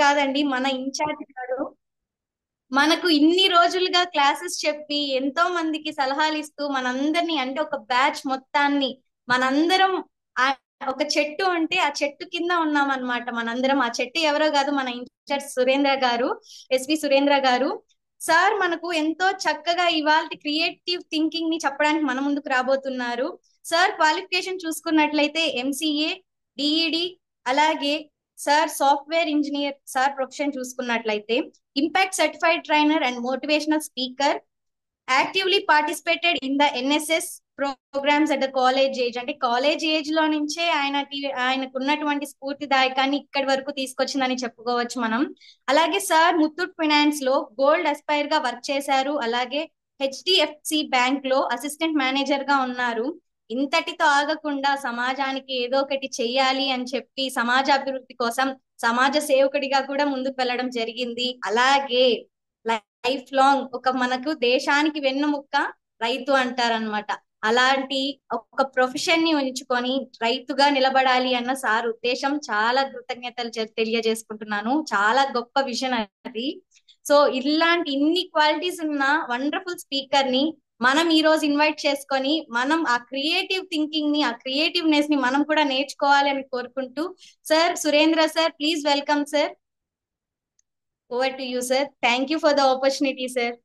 కాదండి, మన ఇన్ఛార్జ్ గారు మనకు ఇన్ని రోజులుగా క్లాసెస్ చెప్పి ఎంతో మందికి సలహాలు ఇస్తూ మనందరినీ అంటే ఒక బ్యాచ్ మొత్తాన్ని మనందరం ఆ ఒక చెట్టు అంటే ఆ చెట్టు కింద ఉన్నాం అన్నమాట. మనందరం ఆ చెట్టు ఎవరో కాదు, మన ఇన్ఛార్జ్ సురేంద్ర గారు, ఎస్వి సురేంద్ర గారు సార్ మనకు ఎంతో చక్కగా ఇవాళ క్రియేటివ్ థింకింగ్ ని చెప్పడానికి మన ముందుకు రాబోతున్నారు. సార్ క్వాలిఫికేషన్ చూసుకున్నట్లయితే ఎంసీఏ, డిఈడి, అలాగే sir software engineer. Sir profession చూసుకున్నట్లయితే impact certified trainer and motivational speaker, actively participated in the NSS programs at the college age. అంటే కాలేజ్ ఏజ్ లో నుంచే ఆయనకు ఉన్నటువంటి స్ఫూర్తిదాయకాన్ని ఇక్కడి వరకు తీసుకొచ్చిందని చెప్పుకోవచ్చు మనం. అలాగే సార్ ముత్తూట్ ఫైనాన్స్ లో గోల్డ్ అస్పైర్ గా వర్క్ చేశారు. అలాగే హెచ్డిఎఫ్సి బ్యాంక్ లో అసిస్టెంట్ మేనేజర్ గా ఉన్నారు. ఇంతటితో ఆగకుండా సమాజానికి ఏదో ఒకటి చెయ్యాలి అని చెప్పి సమాజ అభివృద్ధి కోసం సమాజ సేవకుడిగా కూడా ముందుకు వెళ్ళడం జరిగింది. అలాగే లైఫ్ లాంగ్ ఒక మనకు దేశానికి వెన్నుముక్క రైతు అంటారనమాట. అలాంటి ఒక ప్రొఫెషన్ ని ఉంచుకొని రైతుగా నిలబడాలి అన్న సార్ ఉద్దేశం చాలా కృతజ్ఞతలు తెలియజేసుకుంటున్నాను. చాలా గొప్ప విజన్ అది. సో ఇలాంటి ఇన్ని క్వాలిటీస్ ఉన్న వండర్ఫుల్ స్పీకర్ ని మనం ఈ రోజు ఇన్వైట్ చేసుకొని మనం ఆ క్రియేటివ్ థింకింగ్ ని, ఆ క్రియేటివ్నెస్ ని మనం కూడా నేర్చుకోవాలి అని కోరుకుంటూ, sir Surendra sir, please welcome sir. Over to you sir. Thank you for the opportunity sir.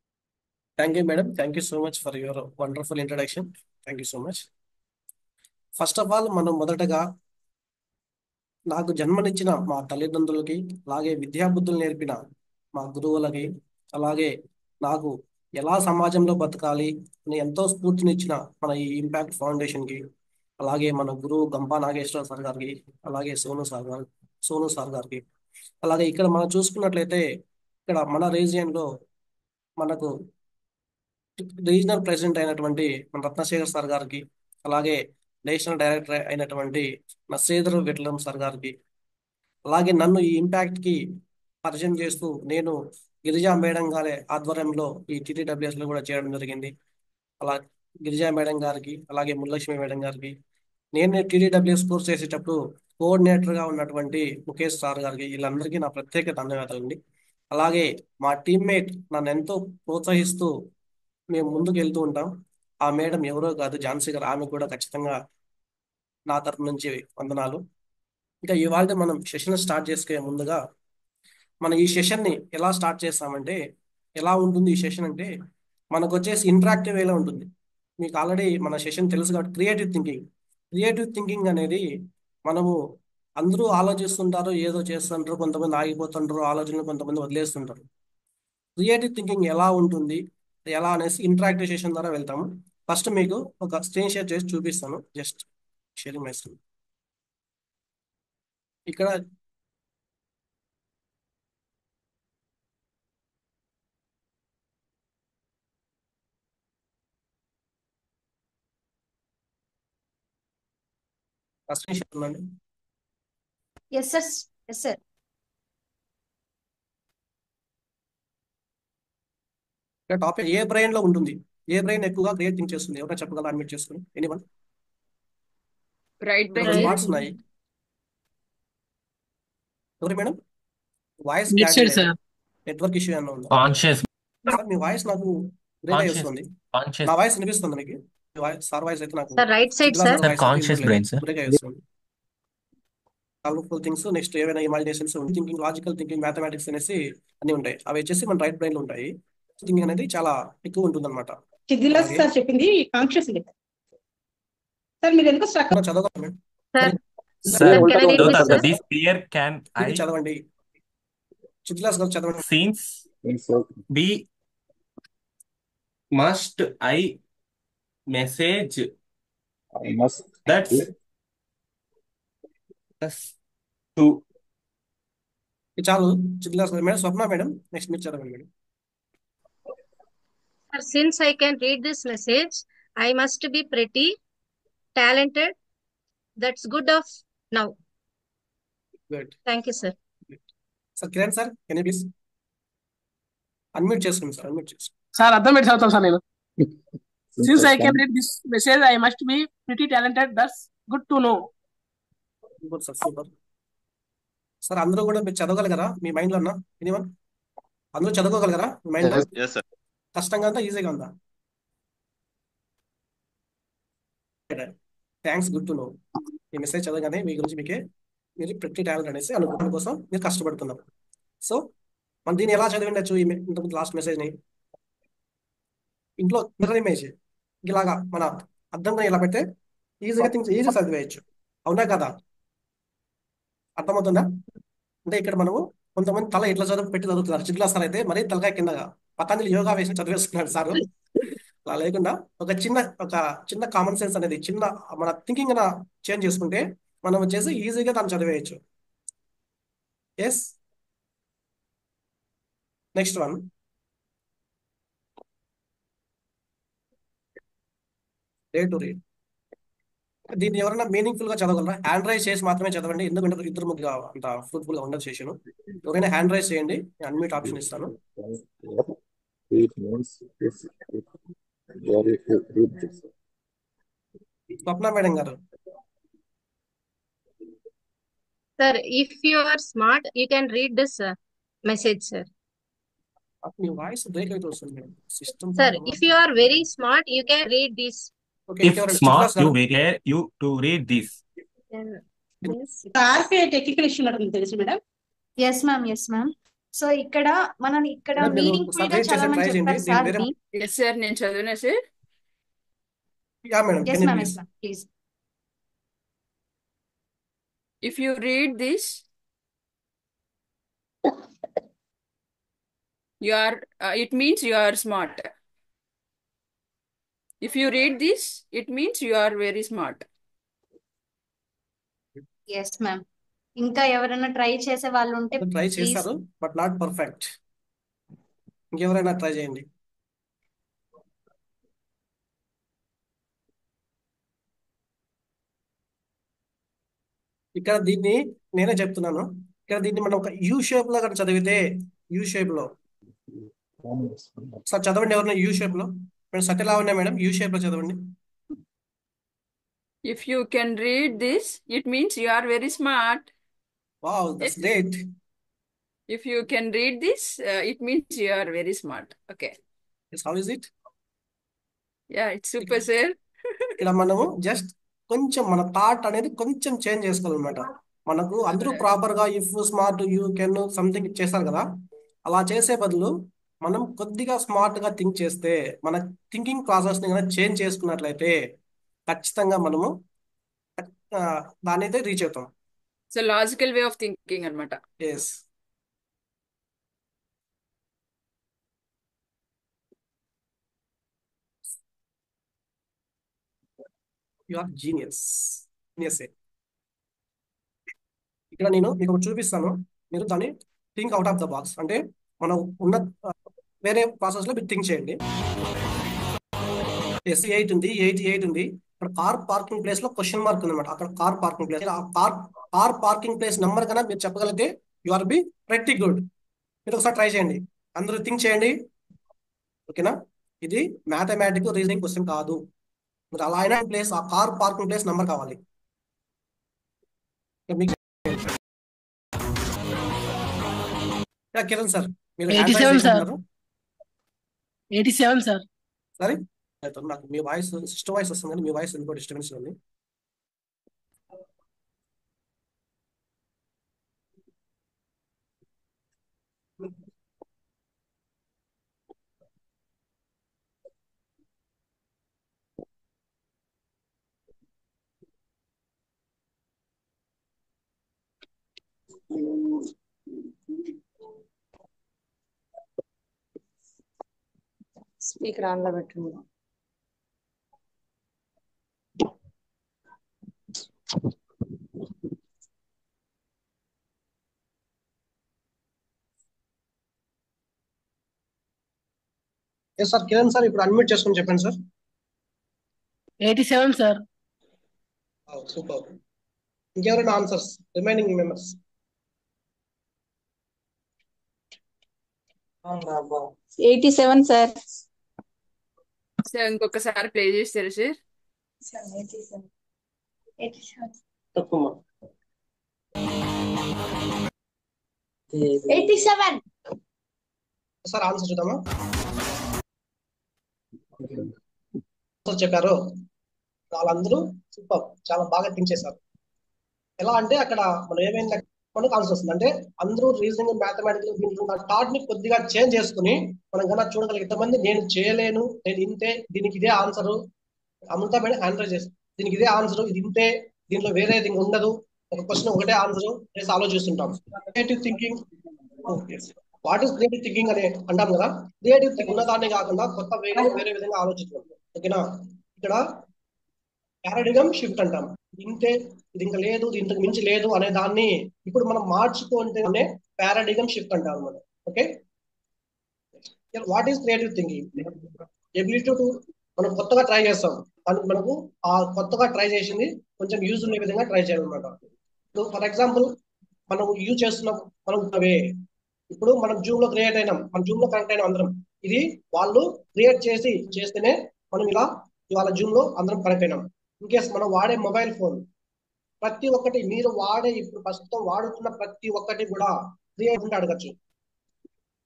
Thank you, madam. Thank you so much for your wonderful introduction. Thank you so much. First of all మనం మొదటగా నాకు జన్మనిచ్చిన మా తల్లిదండ్రులకి, అలాగే విద్యాబుద్ధులు నేర్పిన మా గురువులకి, అలాగే నాకు ఎలా సమాజంలో బతకాలి అని ఎంతో స్ఫూర్తినిచ్చిన మన ఈ ఇంపాక్ట్ ఫౌండేషన్కి, అలాగే మన గురువు గంపా నాగేశ్వర సార్ గారికి, అలాగే సోను సార్ గారికి, అలాగే ఇక్కడ మనం చూసుకున్నట్లయితే ఇక్కడ మన రీజియన్లో మనకు రీజనల్ ప్రెసిడెంట్ అయినటువంటి మన రత్నశేఖర్ సార్ గారికి, అలాగే నేషనల్ డైరెక్టర్ అయినటువంటి మన శ్రీధర్ విట్లం సార్ గారికి, అలాగే నన్ను ఈ ఇంపాక్ట్ కి పరిచయం చేస్తూ నేను గిరిజా మేడం గారి ఆధ్వర్యంలో ఈ టీటీడబ్ల్యూఎస్ లో కూడా చేయడం జరిగింది. అలా గిరిజా మేడం గారికి, అలాగే ముల్లక్ష్మి మేడం గారికి, నేను టీటీడబ్ల్యూఎస్ కోర్స్ చేసేటప్పుడు కోఆర్డినేటర్ గా ఉన్నటువంటి ముఖేష్ సార్ గారికి, వీళ్ళందరికీ నా ప్రత్యేక ధన్యవాదాలండి. అలాగే మా టీమ్మేట్ నన్ను ఎంతో ప్రోత్సహిస్తూ మేము ముందుకు వెళ్తూ ఉంటాం. ఆ మేడం ఎవరో కాదు, ఝాన్సీ గారు. ఆమె కూడా ఖచ్చితంగా నా తరపు నుంచి వందనాలు. ఇంకా ఇవాళ మనం సెషన్ స్టార్ట్ చేసుకునే ముందుగా మనం ఈ సెషన్ని ఎలా స్టార్ట్ చేస్తామంటే, ఎలా ఉంటుంది ఈ సెషన్ అంటే, మనకు వచ్చేసి ఇంటరాక్టివ్ వేలో ఉంటుంది. మీకు ఆల్రెడీ మన సెషన్ తెలుసు కాబట్టి క్రియేటివ్ థింకింగ్ అనేది మనము అందరూ ఆలోచిస్తుంటారు, ఏదో చేస్తుంటారు, కొంతమంది ఆగిపోతుంటారు, ఆలోచనలు కొంతమంది వదిలేస్తుంటారు. క్రియేటివ్ థింకింగ్ ఎలా ఉంటుంది, ఎలా అనేసి ఇంటరాక్టివ్ సెషన్ ద్వారా వెళ్తాము. ఫస్ట్ మీకు ఒక స్క్రీన్ షేర్ చేసి చూపిస్తాను. Just sharing my screen. ఇక్కడ స్క్రీన్ షేర్ ఉందండి. Yes sir. Yes sir. ఇక్కడ టాపిక్ ఏ బ్రెయిన్ లో ఉంటుంది, ఏ బ్రెయిన్ ఎక్కువగా క్రియేట్ థింక్ చేస్తుంది, ఎవరైనా చెప్పగలరా? అడ్మిట్ చేసుకుని ఎనీవన్. రైట్ ఇక్కడ బ్రెయిన్ పార్ట్స్ ఉన్నాయి. ఎవరి madam voice mid clarity side లేదు, సార్. నెట్వర్క్ ఇష్యూ అన్న ఉందా? కాన్షియస్ సార్ మీ వాయిస్ నాకు బ్రేక్ అయి కాన్షియస్ వస్తుంది. కాన్షియస్ నా వాయిస్ వినిపిస్తుంది మీకు? సార్ వాయిస్ అయితే నాకు సార్ రైట్ సైడ్ చిత్లా sir. Sir sir voice conscious brain sir. Break అయి వస్తుంది. కలర్ఫుల్ థింగ్స్, నెక్స్ట్ ఏమైనా imaginations, thinking, logical thinking, mathematics అనేసి అన్ని ఉంటాయి. అవి వచ్చేసి మన రైట్ బ్రెయిన్ లో ఉంటాయి. థింకింగ్ అనేది చాలా ఎక్కువ ఉంటుంది అనమాట. చిద్దిలాస్ సార్ చెప్పింది కాన్షియస్ సార్. మీరు ఎందుకు స్ట్రక్ చదవగలరా? Sir sir can I read this, sir? this clear can I ఇది చదవండి. చిద్దిలాస్ గారు చదవండి. since be must I message I must that's us to ఇది చాలు. చిద్దిలాస్ గారు. మేడం స్వప్న మేడం నెక్స్ట్ మీరు చదవండి madam. Sir, since I can read this message, I must be pretty talented. That's good of now. Good. Thank you, sir. Sir Kiran sir, can you please unmute చేసుకోండి sir, unmute చేసుకోండి. Sir అర్థం పెట్టి చదువుతాం sir నేను. Since I can read this message I must be pretty talented that's good to no. Super sir, super. Sir అందరూ కూడా మీరు చదవగలగరా మీ మైండ్లో అన్న ఎనీవన్? అందరూ చదువుకోగలగరా మీ మైండ్లో? Yes sir. కష్టంగా ఉందా ఈజీగా ఉందా? Thanks, good to know. ఈ మెసేజ్ చదవగానే మీ గురించి మీరు ప్రతి టాలెంట్ అనేసి అనుకోవడం కోసం మీరు కష్టపడుతున్నారు. సో మనం దీన్ని ఎలా చదివిండొచ్చు? ఇంతకుముందు లాస్ట్ మెసేజ్ని ఇంట్లో మిర్రర్ ఇమేజ్ ఇలాగా మన అర్థంగా ఇలా పెడితే ఈజీగా ఈజీగా చదివేయచ్చు. అవునా కదా? అర్థమవుతుందా? అంటే ఇక్కడ మనము కొంతమంది తల ఇట్లా పెట్టి చదువుతున్నారు. చిట్లా సార్ అయితే మరీ తలకాయ కిందగా పతంజలి యోగా వేసి చదివేస్తున్నాడు సారు. అలా లేకుండా ఒక చిన్న కామన్ సెన్స్ అనేది చిన్న మన థింకింగ్ చేంజ్ చేసుకుంటే మనం వచ్చేసి ఈజీగా దాన్ని చదివేయచ్చు. Yes, next one. Day to read. దీన్ని ఎవరైనా మీనింగ్ఫుల్ గా చదవగలరా? హ్యాండ్ రైజ్ చేసి మాత్రమే చదవండి, ఎందుకంటే ఇద్దరు ముగ్గురు అంత ఫ్రూట్ఫుల్ గా ఉండదు సెషన్. ఎవరైనా హ్యాండ్ రైజ్ చేయండి, అన్మ్యూట్ ఆప్షన్ ఇస్తాను. స్వప్న మేడం గారు. Sir, if you are smart, you can read this message, sir. Me voice break అయితే వస్తుంది madam. System Sir, if you are very smart, you can read this. Okay, If ఇంకెవరైనా smart, చిట్లా you dare you to read this. Yes. ఆర్పిఐ technical issue ఉన్నట్టుంది తెలుసు madam. Yes ma'am, yes ma'am. So ఇక్కడ మనం ఇక్కడ మేడం, మీరు meaningful గా separate చేసి చదవమని try చేయండి. చెప్పారు దీన్ని సార్. వేరే ఎస్ సార్, నేను చదివినా sir. Yeah madam, yes can you ma'am, please? Yes ma'am, please. If you read this, you are it means you are smart. If you read this, it means you are very smart. Yes ma'am. ఇంకా ఎవరైనా try చేసే వాళ్ళు ఉంటే try please. చేశారు but not perfect. ఇంకెవరైనా try చేయండి. ఇక్కడ దీన్ని నేనే చెప్తున్నాను. ఇక్కడ దీన్ని మనం ఒక యూ షేప్ లో కనుక చదివితే, యూ షేప్ లో సార్ చదవండి. ఎవరైనా యూ షేప్ లో మేడం? సత్యలా ఉన్నాయి మేడం, యూ షేప్ లో చదవండి. If you can read this, it means you are very smart. Wow, that's great. If you can read this, it means you are very smart. Okay. How is it? Yeah, it's super, sir. ఇక్కడ మనము just కొంచెం మన thought అనేది కొంచెం change చేసుకోవాలన్నమాట. మనకు అందరూ proper గా if, smart, you, can something చేస్తారు కదా, అలా చేసే బదులు మనం కొద్దిగా స్మార్ట్ గా థింక్ చేస్తే, మన థింకింగ్ ప్రాసెస్ ని కనుక చేంజ్ చేసుకున్నట్లయితే ఖచ్చితంగా మనము దాని అయితే రీచ్ అవుతాం. It's a logical way of thinking, anamata. Yes, you are genius. ఇక్కడ నేను మీకు ఒకటి చూపిస్తాను, మీరు దాన్ని think out of the box. అంటే మనం ఉన్న వేరే ప్రాసెస్ లో మీరు థింక్ చేయండి. S8 ఉంది, 88 ఉంది. ఇక్కడ కార్ పార్కింగ్ ప్లేస్ లో క్వశ్చన్ మార్క్ ఉంది అనమాట. అక్కడ కార్ పార్కింగ్ ప్లేస్, ఆ కార్ పార్కింగ్ ప్లేస్ నెంబర్ కన్నా మీరు చెప్పగలిగితే you are be pretty good. మీరు ఒకసారి ట్రై చేయండి, అందరూ థింక్ చేయండి. ఓకేనా? ఇది మ్యాథమెటిక్ రీజనింగ్ క్వశ్చన్ కాదు. మీరు అలా అయినా ప్లేస్, ఆ కార్ పార్కింగ్ ప్లేస్ నెంబర్ కావాలి. మీకు కిరణ్ సార్, మీరు 87 సార్. చేస్తున్నారు. 87 సార్. సరే, నాకు మీ వాయిస్ సిస్టమ్ వాయిస్ వస్తుంది కానీ మీ వాయిస్ ఇంకో డిస్టర్బెన్స్ ఉంది. స్పీకర్ ఆన్ లో పెట్టండి. సార్ కిరణ్ సార్, ఇప్పుడు అన్మ్యూట్ చేసుకుని చెప్పండి సార్. 87 సార్. సూపర్. ఇంకెవరైనా answers remaining members? 87 sir. Sir ఇంకొకసారి ప్లే చేస్తారు సార్. తక్కువ 87. సార్ ఆన్సర్ చూద్దామా? ఆన్సర్ చెప్పారు వాళ్ళందరూ సూపర్, చాలా బాగా థింక్ చేశారు. ఎలా అంటే అక్కడ మనం ఏమైంది మనకు ఆన్సర్ వస్తుంది. అంటే అందరూ రీజనింగ్ మ్యాథమెటికల్ దీంట్లో థాట్ ని కొద్దిగా చేంజ్ చేసుకుని మనం కన్నా చూడగలిగే ఇంతమంది నేను చేయలేను, నేను ఇంతే, దీనికి ఇదే ఆన్సర్, అమృత మేడం ఆన్సర్ చేస్తుంది, దీనికి ఇదే ఆన్సర్, ఇది ఇంతే, దీంట్లో వేరేది ఇంక ఉండదు, ఒక క్వశ్చన్ ఒకటే ఆన్సర్ చేసి ఆలోచిస్తుంటాం. Creative thinking, what is creative thinking అని అంటాం కదా. క్రియేటివ్ థింకింగ్ ఉన్నదాన్ని కాకుండా కొత్త వేరే విధంగా ఆలోచించడం. ఓకేనా? ఇక్కడ పారాడిగమ్ షిఫ్ట్ అంటాం. ఇంతే, ఇది ఇంకా లేదు, ఇది ఇంతకు మించి లేదు అనే దాన్ని ఇప్పుడు మనం మార్చుకుంటేనే పారాడిగమ్ షిఫ్ట్ అంటాం అనమాట. Okay, what is creative thinking? Ability to మనం కొత్తగా ట్రై చేస్తాం, దానికి మనకు ఆ కొత్తగా ట్రై చేసింది కొంచెం యూజ్ ఉండే విధంగా ట్రై చేయాలన్నమాట. ఇప్పుడు ఫర్ ఎగ్జాంపుల్ మనం యూజ్ చేస్తున్నాం, మనం ఇప్పుడు మనం జూమ్ లో క్రియేట్ అయినాం, మనం జూమ్ లో కనెక్ట్ అయినాం అందరం. ఇది వాళ్ళు క్రియేట్ చేస్తేనే మనం ఇలా ఇవాళ జూమ్ లో అందరం కనెక్ట్ అయినాం. ఇన్కేస్ మనం వాడే మొబైల్ ఫోన్ ప్రతి ఒక్కటి మీరు వాడే ఇప్పుడు ప్రస్తుతం వాడుతున్న ప్రతి ఒక్కటి కూడా క్రియేట్ ఉంటే అడగచ్చు.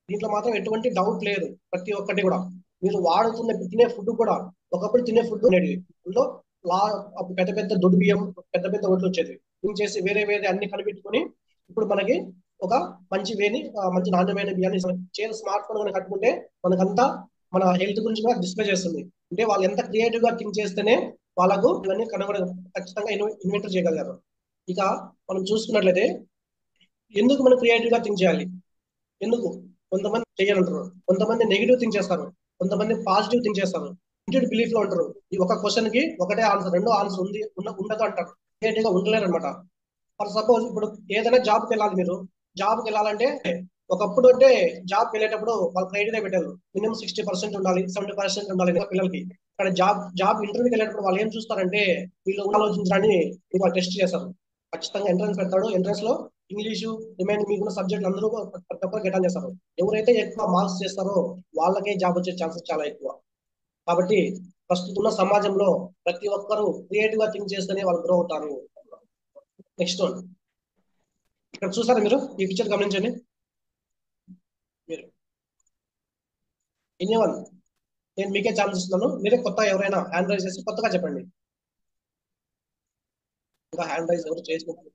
దీంట్లో మాత్రం ఎటువంటి డౌట్ లేదు. ప్రతి ఒక్కటి కూడా మీరు వాడుతున్న తినే ఫుడ్ కూడా ఒకప్పుడు తినే ఫుడ్ ఉండేది, అందులో పెద్ద పెద్ద దొడ్డు బియ్యం, పెద్ద పెద్ద ఒడ్లు వచ్చేది. చేసి వేరే అన్ని కనిపెట్టుకుని ఇప్పుడు మనకి ఒక మంచి మంచి నాణ్యమైన బియ్యాన్ని స్మార్ట్ ఫోన్ కట్టుకుంటే మనకంతా మన హెల్త్ గురించి కూడా డిస్ప్లే చేస్తుంది. అంటే వాళ్ళు ఎంత క్రియేటివ్ గా థింక్ చేస్తేనే వాళ్ళకు ఇవన్నీ ఖచ్చితంగా ఇన్వెంటర్ చేయగలిగారు. ఇక మనం చూసుకున్నట్లయితే ఎందుకు మనం క్రియేటివ్ గా థింక్ చేయాలి? ఎందుకు? కొంతమంది చేయాలంటారు, కొంతమంది నెగిటివ్ థింక్ చేస్తారు, కొంతమంది పాజిటివ్ థింక్ చేస్తారు, ఇంటిడ్ బిలీఫ్ లో ఉంటారు. ఈ ఒక క్వశ్చన్ కి ఒకటే ఆన్సర్, రెండో ఆన్సర్ ఉండదు అంటారు. క్రియేటివ్ గా ఉండలేరు అనమాట. ఫర్ సపోజ్ ఇప్పుడు ఏదైనా జాబ్కి వెళ్ళాలి, మీరు జాబ్కి వెళ్ళాలంటే ఒకప్పుడు అంటే జాబ్కి వెళ్ళేటప్పుడు వాళ్ళు క్రైటీరియా పెట్టారు, మినిమం 60% ఉండాలి, 70% ఉండాలి పిల్లలకి. అక్కడ జాబ్ ఇంటర్వ్యూకి వెళ్ళేటప్పుడు వాళ్ళు ఏం చూస్తారంటే వీళ్ళు ఆలోచించడాన్ని వాళ్ళు టెస్ట్ చేస్తారు. ఖచ్చితంగా ఎంట్రన్స్ పెడతాడు, ఎంట్రన్స్ లో ఇంగ్లీషు రిమైనింగ్ మిగిలిన సబ్జెక్టులు అందరూ ప్రతి ఒక్కరు గెట్ ఆన్ చేస్తారు. ఎవరైతే ఎక్కువ మార్క్స్ చేస్తారో వాళ్ళకే జాబ్ వచ్చే ఛాన్సెస్ చాలా ఎక్కువ. కాబట్టి ప్రస్తుతం ఉన్న సమాజంలో ప్రతి ఒక్కరూ క్రియేటివ్ గా థింక్ చేస్తేనే వాళ్ళు గ్రో అవుతారు. నెక్స్ట్ వన్, ఇక్కడ చూసారా మీరు ఈ పిక్చర్ గమనించండి. మీరు ఎనీవన్, నేను మీకే ఛాన్స్ ఇస్తున్నాను, మీరే కొత్త ఎవరైనా హ్యాండ్ రైజ్ చేసి కొత్తగా చెప్పండి. ఇంకా హ్యాండ్ రైజ్ ఎవరు చేసుకుంటారు?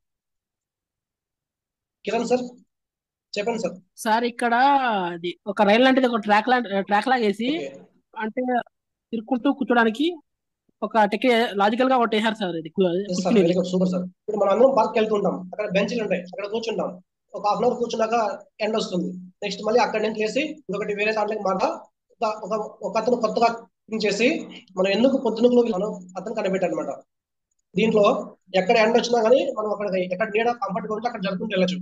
కిరణ్ సార్ చెప్పండి సార్. సార్ ఇక్కడ అది ఒక రైలు లాంటిది ఒక ట్రాక్ లాగేసి అంటే తిరుక్కుంటూ కూర్చోడానికి ఒక లాజికల్ గా ఒకటి వేసారు సార్. ఇది సూపర్ సార్. ఇప్పుడు మనం అందరం పార్క్ వెళ్తుంటాం, అక్కడ బెంచ్లు ఉంటాయి, అక్కడ కూర్చుంటాం. ఒక హాఫ్ అన్ అవర్ కూర్చున్నాక ఎండ్ వస్తుంది. నెక్స్ట్ మళ్ళీ అక్కడ నుంచి లేసి ఇంకొకటి వేరే దాంట్లోకి మాట ఒక అతను కొత్తగా థింక్ చేసి మనం ఎందుకు పొద్దునకులు మనం అతను కనిపెట్టారనమాట. దీంట్లో ఎక్కడ ఎండ్ వచ్చినా కానీ మనం అక్కడ ఎక్కడ నీడ కంఫర్ట్గా ఉంటే అక్కడ జరుపుకుంటూ వెళ్ళచ్చు.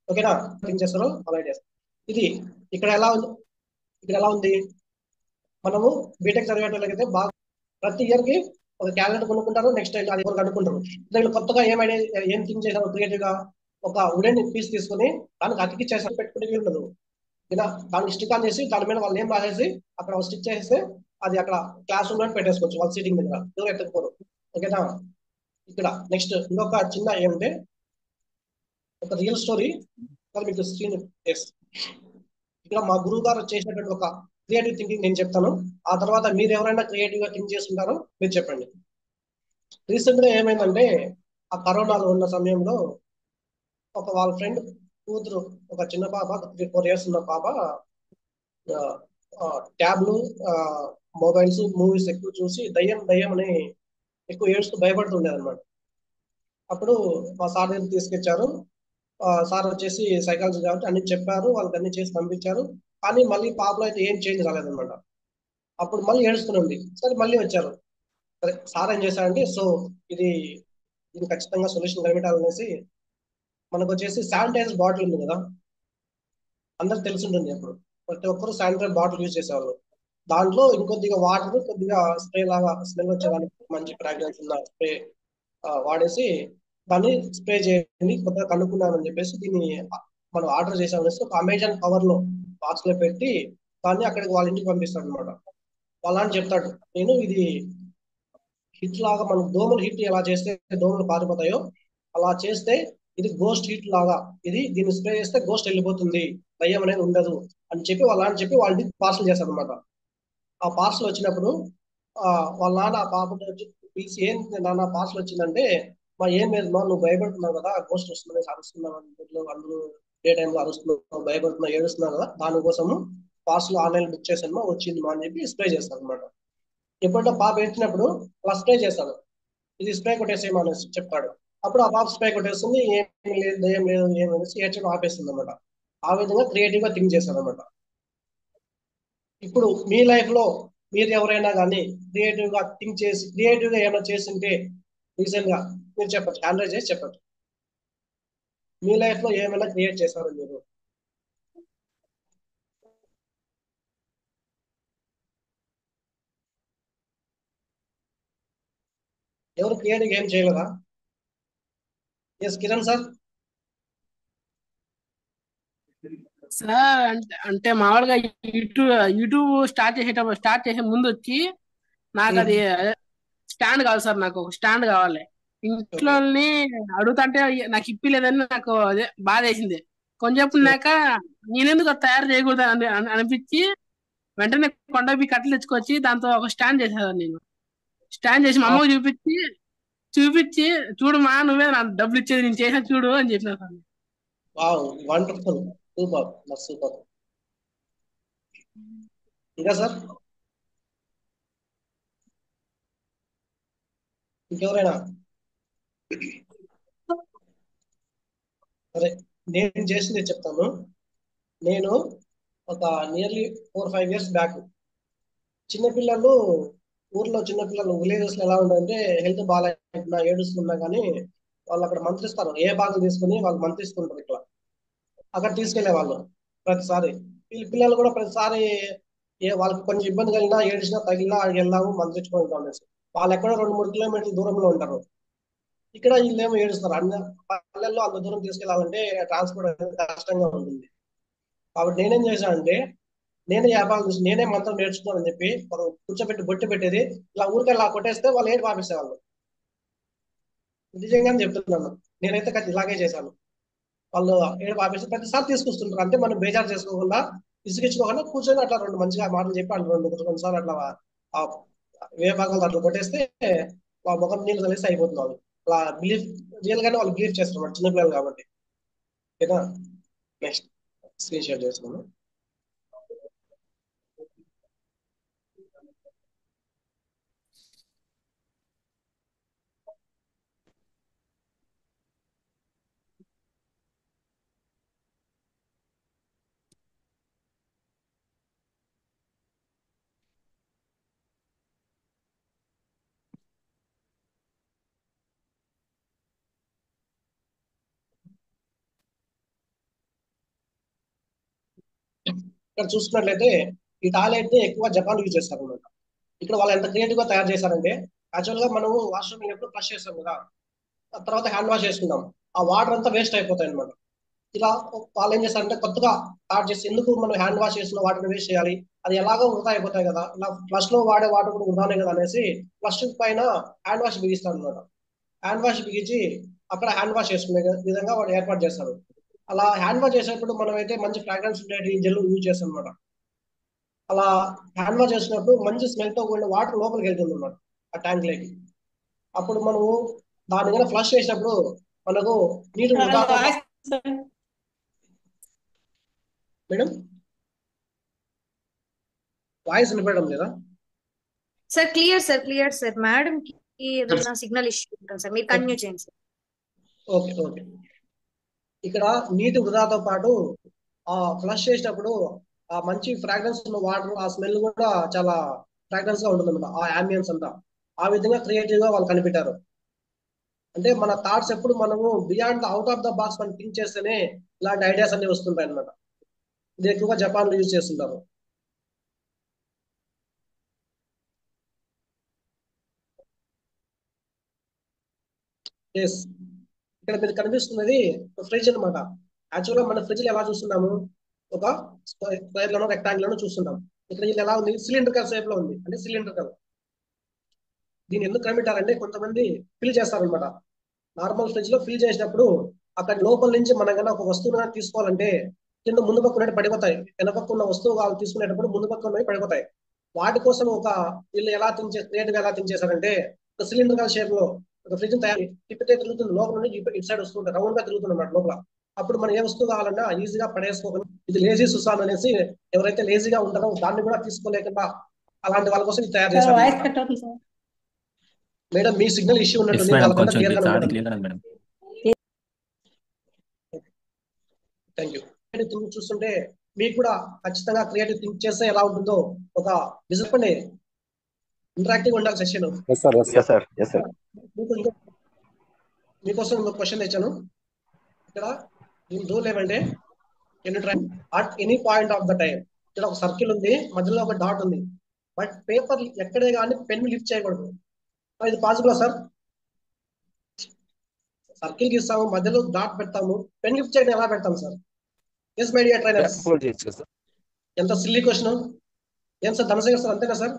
ఓకేనా? థింక్ చేస్తారు అలా చేస్తారు. ఇది ఇక్కడ ఎలా ఉంది, మనము బీటెక్ చదివేటోళ్ళకైతే బాగా ప్రతి ఇయర్ కి ఒక క్యాలెండర్ కొనుక్కుంటారు, నెక్స్ట్ అది కనుక్కుంటారు. వీళ్ళు కొత్తగా ఏం థింక్ చేశారు క్రియేటివ్ గా, ఒక వుడెన్ పీస్ తీసుకుని దానికి అతికిచ్చేసి పెట్టుకునే ఉండదు. ఇలా దానికి స్టిక్ ఆన్ చేసి దాని మీద వాళ్ళు ఏం రాసేసి అక్కడ స్టిక్ చేస్తే అది అక్కడ క్లాస్ రూమ్ లో పెట్టేసుకోవచ్చు వాళ్ళ సీటింగ్ దగ్గర, ఎవరు ఎత్తకపోరు. ఓకేనా? ఇక్కడ నెక్స్ట్ ఇంకొక చిన్న ఏమంటే ఒక రియల్ స్టోరీ మీకు స్క్రీన్. ఇక్కడ మా గురువు గారు చేసినటువంటి ఒక క్రియేటివ్ థింకింగ్ నేను చెప్తాను, ఆ తర్వాత మీరు ఎవరైనా క్రియేటివ్ గా థింక్ చేస్తుంటారో మీరు చెప్పండి. రీసెంట్ గా ఏమైందంటే ఆ కరోనాలో ఉన్న సమయంలో ఒక వాళ్ళ ఫ్రెండ్ కూతురు, ఒక చిన్న పాప 3-4 years ఉన్న పాప ట్యాబ్లు, మొబైల్స్, మూవీస్ ఎక్కువ చూసి దయ్యం అని ఎక్కువ ఏడుస్తూ భయపడుతుండేది అనమాట. అప్పుడు మా సార్ దగ్గర తీసుకొచ్చారు. సార్ వచ్చేసి సైకాలజీ కాబట్టి అన్ని చెప్పారు, వాళ్ళకి అన్ని చేసి పంపించారు. కానీ మళ్ళీ పాపలో అయితే ఏం చేంజ్ రాలేదన్నమాట. అప్పుడు మళ్ళీ ఏడుస్తుంది. సరే మళ్ళీ వచ్చారు. సరే సార్ ఏం చేశారంటే ఇది ఖచ్చితంగా సొల్యూషన్ కనిపెట్టాలనేసి మనకు వచ్చేసి శానిటైజర్ బాటిల్ ఉంది కదా, అందరికి తెలిసి ఉంటుంది. అప్పుడు ప్రతి ఒక్కరు శానిటైజర్ బాటిల్ యూజ్ చేసేవాళ్ళు. దాంట్లో ఇంకొద్దిగా వాటర్, కొద్దిగా స్ప్రే లాగా స్మెల్ వచ్చేదానికి మంచి ఫ్రాగ్రెన్స్ ఉన్న స్ప్రే వాడేసి దాన్ని స్ప్రే చేయండి, కొత్తగా కనుక్కున్నామని చెప్పేసి దీన్ని మనం ఆర్డర్ చేసామనేసి ఒక అమెజాన్ కవర్ లో బాక్స్ లో పెట్టి దాన్ని అక్కడికి వాళ్ళ ఇంటికి పంపిస్తాడు అనమాట. వాళ్ళని చెప్తాడు, నేను ఇది హిట్ లాగా, మనం దోమలు హిట్ ఎలా చేస్తే దోమలు పారిపోతాయో అలా చేస్తే ఇది గోస్ట్ హీట్ లాగా, దీన్ని స్ప్రే చేస్తే గోస్ట్ వెళ్ళిపోతుంది, దయ్యం అనేది ఉండదు అని చెప్పి వాళ్ళకి పార్సల్ చేస్తారు అనమాట. ఆ పార్సల్ వచ్చినప్పుడు వాళ్ళ నాన్న ఆ పాపను పిలిచి, ఏం నాన్న పార్సల్ వచ్చిందంటే, ఏం లేదు మా, నువ్వు భయపడుతున్నావు కదా, గోస్ట్ వస్తుందని అరుస్తున్నావు, అందరూ ఏ టైంలో అరుస్తున్నావు, భయపడుతున్నావు, ఏడుస్తున్నావు కదా, దానికోసము పార్సల్ ఆన్లైన్ బుక్ చేశాను మా, వచ్చింది మా అని చెప్పి స్ప్రే చేస్తాను అనమాట. ఎప్పుడంటే పాప ఏడ్చినప్పుడు అలా స్ప్రే చేస్తాడు, ఇది స్ప్రే కొట్టేసేయమని చెప్తాడు. అప్పుడు ఆ పాప స్ప్రే కొట్టేస్తుంది, ఏం లేదు ఏం లేదు ఏమనేసి ఏడ్చడం ఆపేస్తుంది అనమాట. ఆ విధంగా క్రియేటివ్ గా థింక్ చేస్తాడు అనమాట. ఇప్పుడు మీ లైఫ్ లో మీరు ఎవరైనా కానీ క్రియేటివ్ గా థింక్ చేసి క్రియేటివ్ గా ఏమైనా చేస్తుంటే రీసెంట్ గా మీరు చెప్పచ్చు, హ్యాండ్ రైజ్ చేసి చెప్పచ్చు. మీ లైఫ్ లో ఏమైనా క్రియేట్ చేశారు మీరు? ఎవరు క్రియేటివ్ ఏం చేయలేదా? Yes Kiran sir. సార్ అంటే మామూలుగా యూట్యూబ్ స్టార్ట్ చేసే ముందు వచ్చి నాకు అది స్టాండ్ కావాలి సార్, నాకు ఒక స్టాండ్ కావాలి. ఇంట్లో అడుగుతుంటే నాకు ఇప్పిలేదని నాకు అదే బాధ వేసింది. కొంచెంనాక నేనెందుకు తయారు చేయకూడదు అనిపించి వెంటనే కొండపి కట్టలు తెచ్చుకొచ్చి దాంతో ఒక స్టాండ్ చేసేదాన్ని. నేను స్టాండ్ చేసి మా అమ్మకు చూపించి చూడు మా, నువ్వే నాకు డబ్బులు ఇచ్చేది, నేను చేసా చూడు అని చెప్పిన సార్. Wonderful, super super. ఇంకా సార్ ఇంకెవరైనా? సరే, నేను చేసింది చెప్తాను. నేను ఒక నియర్లీ 4-5 years బ్యాక్, చిన్నపిల్లలు ఊర్లో చిన్నపిల్లలు విలేజెస్ లో ఎలా ఉంటుందంటే, హెల్త్ బాగాలేకుండా ఏడుస్తున్నా కానీ వాళ్ళు అక్కడ మంత్రిస్తారు, ఏ భాగం తీసుకుని వాళ్ళు మంత్రిస్తుంటారు. ఇట్లా అక్కడ తీసుకెళ్లే వాళ్ళు ప్రతిసారి పిల్లలు కూడా ప్రతిసారి వాళ్ళకి కొంచెం ఇబ్బంది కలిగినా, ఏడిచినా, తగిలినా వెళ్దాము మంత్రించుకుంటాం అనేసి. వాళ్ళు ఎక్కడో 2-3 kilometers దూరంలో ఉంటారు. ఇక్కడ వీళ్ళేమో ఏడుస్తారు. అన్న పల్లెల్లో అంత దూరం తీసుకెళ్లాలంటే ట్రాన్స్పోర్ట్ అనేది కష్టంగా ఉంటుంది. కాబట్టి నేనేం చేశానంటే, నేనే వ్యాపారం చూసి నేనే మంత్రం నేర్చుకోవాలని చెప్పి కూర్చోబెట్టి బొట్టు పెట్టేది, ఇలా ఊరికే ఇలా కొట్టేస్తే వాళ్ళు ఏడు పాపిస్తేవాళ్ళు. నిజంగానే చెప్తున్నాను, నేనైతే ఇలాగే చేశాను. వాళ్ళు ఏడు పాపిస్తే ప్రతిసారి తీసుకొస్తుంటారు. అంటే మనం బేజారు చేసుకోకుండా, ఇసుకించుకోకుండా కూర్చొని అట్లా 2 మంచిగా మాటలు చెప్పి అట్లా 2 సార్లు అట్లా ఏ భాగాలు అట్లా కొట్టేస్తే వాళ్ళ ముఖం నీళ్ళు కలిసి అయిపోతుంది. వాళ్ళు అలా రియల్ గానే వాళ్ళు బిలీవ్ చేస్తారు, చిన్నపిల్లలు కాబట్టి. ఓకేనా? నెక్స్ట్ స్క్రీన్ షేర్ చేస్తున్నాను. ఇక్కడ చూసుకున్నట్లయితే ఈ టాయిలెట్ ని ఎక్కువ జపాన్ యూజ్ చేస్తారు అనమాట. ఇక్కడ వాళ్ళు ఎంత క్రియేటివ్ గా తయారు చేశారంటే, యాక్చువల్ గా మనము వాష్రూమ్ ఎప్పుడు ఫ్లష్ చేస్తాం కదా, తర్వాత హ్యాండ్ వాష్ చేసుకుంటాం, ఆ వాటర్ అంతా వేస్ట్ అయిపోతాయి అనమాట. ఇలా వాళ్ళు ఏం చేస్తారంటే కొత్తగా స్టార్ట్ చేసి, ఎందుకు మనం హ్యాండ్ వాష్ చేసిన వాటర్ వేస్ట్ చేయాలి, అది ఎలాగో వృధా అయిపోతాయి కదా, ఇలా ఫ్లష్ లో వాడే వాటర్ కూడా వృధానే కదా అనేసి ఫ్లష్ పైన హ్యాండ్ వాష్ బిగిస్తారు అనమాట. హ్యాండ్ వాష్ బిగించి అక్కడ హ్యాండ్ వాష్ చేసుకునే విధంగా వాడు ఏర్పాటు చేస్తారు. అలా హ్యాండ్ వాష్ చేసేటప్పుడు మనం అయితే మంచి ఫ్రాగ్రెన్స్ ఉండే జెల్ యూజ్ చేస్తాం అనమాట. అలా హ్యాండ్ వాష్ చేసినప్పుడు మంచి స్మెల్ తో కూడిన వాటర్ లోపలికి వెళ్తుంది అనమాట ఆ ట్యాంక్ లేకి. అప్పుడు మనము దాని మీద ఫ్లష్ చేసినప్పుడు మనకు నీటి వృధా. మేడం వాయిస్ వినపడడం లేదా? Sir clear sir. మేడం కి ఏదైనా సిగ్నల్ ఇష్యూ ఉంటుంది సార్, మీరు కంటిన్యూ చేయండి సార్. ఓకే. ఇక్కడ నీటి వృధాతో పాటు ఆ ఫ్లష్ చేసినప్పుడు ఆ మంచి ఫ్రాగ్రెన్స్ ఉన్న వాటర్, ఆ స్మెల్ కూడా చాలా ఫ్రాగ్రెన్స్ గా ఉంటుంది అనమాట, ఆ అంబియన్స్ అంతా. ఆ విధంగా క్రియేటివ్ గా వాళ్ళు కనిపెట్టారు. అంటే మన థాట్స్ ఎప్పుడు మనము beyond out of the box మనం థింక్ చేస్తేనే ఇలాంటి ఐడియాస్ అన్ని వస్తుంటాయి అనమాట. ఇది ఎక్కువగా జపాన్ లో యూజ్ చేస్తుంటారు. ఇక్కడ మీకు కనిపిస్తున్నది ఫ్రిడ్జ్ అనమాట. యాక్చువల్ గా మన ఫ్రిడ్జ్ ఎలా చూస్తున్నాము, ఒక స్క్వేర్ లోనో రెక్టాంగిల్ లోనో చూస్తున్నాం. ఇక్కడ ఇది ఎలా ఉంది, సిలిండ్రికల్ షేప్ లో ఉంది. అంటే సిలిండ్రికల్. దీన్ని ఎందుకు కనిపెట్టారంటే, కొంతమంది ఫిల్ చేస్తారనమాట. నార్మల్ ఫ్రిడ్జ్ లో ఫిల్ చేసినప్పుడు అక్కడ లోపల నుంచి మనం కన్నా ఒక వస్తువుని కానీ తీసుకోవాలంటే కింద ముందు పక్క ఉన్నట్టు పడిపోతాయి, వెనపక్క ఉన్న వస్తువు వాళ్ళు తీసుకునేటప్పుడు ముందు పక్క ఉన్నవి పడిపోతాయి. వాటి కోసం వీళ్ళు ఎలా క్రియేటివ్ ఎలా థింక్ చేశారంటే ఒక సిలిండర్ షేప్ లో ఒక ఫ్రిడ్జ్ తయారు తిప్పితే తిరుగుతుంది, లోపల నుంచి ఇటు సైడ్ వస్తుంటాయి, రౌండ్ గా తిరుగుతుంది అన్నమాట లోపల. అప్పుడు మనం ఏ వస్తువు కావాలన్నా ఈజీగా పడేసుకోగలం. ఇది లేజీ సుసాన్ అనేసి ఎవరైతే లేజీగా ఉంటారో దాన్ని కూడా తీసుకోలేకుండా అలాంటి వాళ్ళ కోసం ఇది తయారు చేశారు. వాయిస్ కట్ అవుతుంది సార్. మేడం మీ సిగ్నల్ ఇష్యూ ఎస్ ఉన్నట్టుంది, మేడం, వాళ్ళకంతా కొంచెం క్లియర్ గా చాలా ఉంటుంది. Clear madam. Thank you. Think చూస్తుంటే మీకు కూడా ఖచ్చితంగా క్రియేటివ్ థింక్ చేస్తే ఎలా ఉంటుందో ఒక విజన్ ఇంటరాక్టివ్ ఉండాలి సెషన్. మీకోసం ఇంకొక క్వశ్చన్ తెచ్చాను. ఇక్కడ దీని రూల్ ఏమంటే at any point of the time ఇక్కడ ఒక సర్కిల్ ఉంది, మధ్యలో ఒక డాట్ ఉంది, బట్ పేపర్ ఎక్కడే కానీ పెన్ లిఫ్ట్ చేయకూడదు. ఇది పాసిబుల్ సార్? సర్కిల్ గీస్తాము, మధ్యలో డాట్ పెడతాము, పెన్ లిఫ్ట్ చేయడం ఎలా పెడతాం sir? Yes my dear trainers. ఎంత సిల్లీ క్వశ్చన్. ఏం సార్ ధనశేఖర్ సార్, అంతేనా సార్?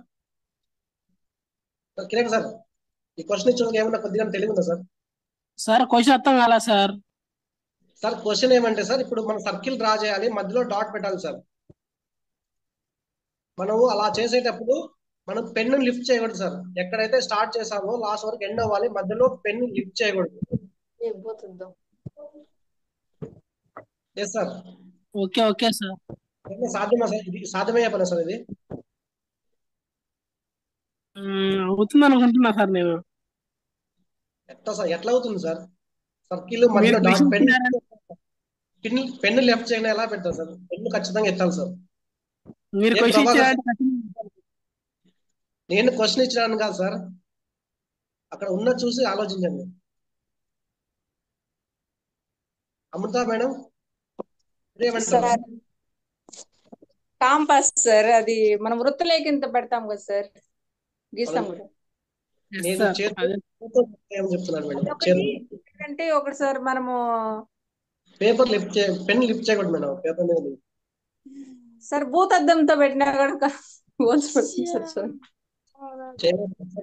కిరణ్ సార్, ఈ క్వశ్చన్ ఇచ్చిన ఏమన్నా కొద్దిగా తెలివి ఉందా సార్? సార్ క్వశ్చన్ అర్థం కాలా సార్. సార్ క్వశ్చన్ ఏమంటే సార్, ఇప్పుడు మనం సర్కిల్ డ్రా చేయాలి, మధ్యలో డాట్ పెట్టాలి సార్. మనము అలా చేసేటప్పుడు మనం పెన్ను లిఫ్ట్ చేయకూడదు సార్. ఎక్కడైతే స్టార్ట్ చేసామో లాస్ట్ వరకు ఎండ్ అవ్వాలి, మధ్యలో పెన్ను లిఫ్ట్ చేయకూడదు. Yes sir. Okay okay sir. సాధ్యమా సార్? ఇది సాధ్యమయ్యే పని సార్ ఇది? అవుతుంది అనుకుంటున్నా సార్ నేను. ఎట్లా అవుతుంది సార్? సర్కిల్ మధ్యలో డాట్ పెన్ను లెఫ్ట్ చేయడం ఎలా పెడతారు సార్? పెన్ను ఖచ్చితంగా ఎత్తాలి సార్. మీరు నేను క్వశ్చన్ ఇచ్చినాను కాదు సార్, అక్కడ ఉన్న చూసి ఆలోచించండి. అమృత మేడం కాంపాస్ సార్, అది మనం వృత్తలేఖ ఇంత పెడతాం కదా సార్, గీస్తాం కదా. చెప్తున్నాను మేడం. అంటే ఒకటి సార్ మనము పేపర్ లిఫ్ట్ పెన్ లిఫ్ట్ చేయకూడదు మేడం పేపర్ మీద. సార్ భూతద్దంతో పెట్టినా కూడా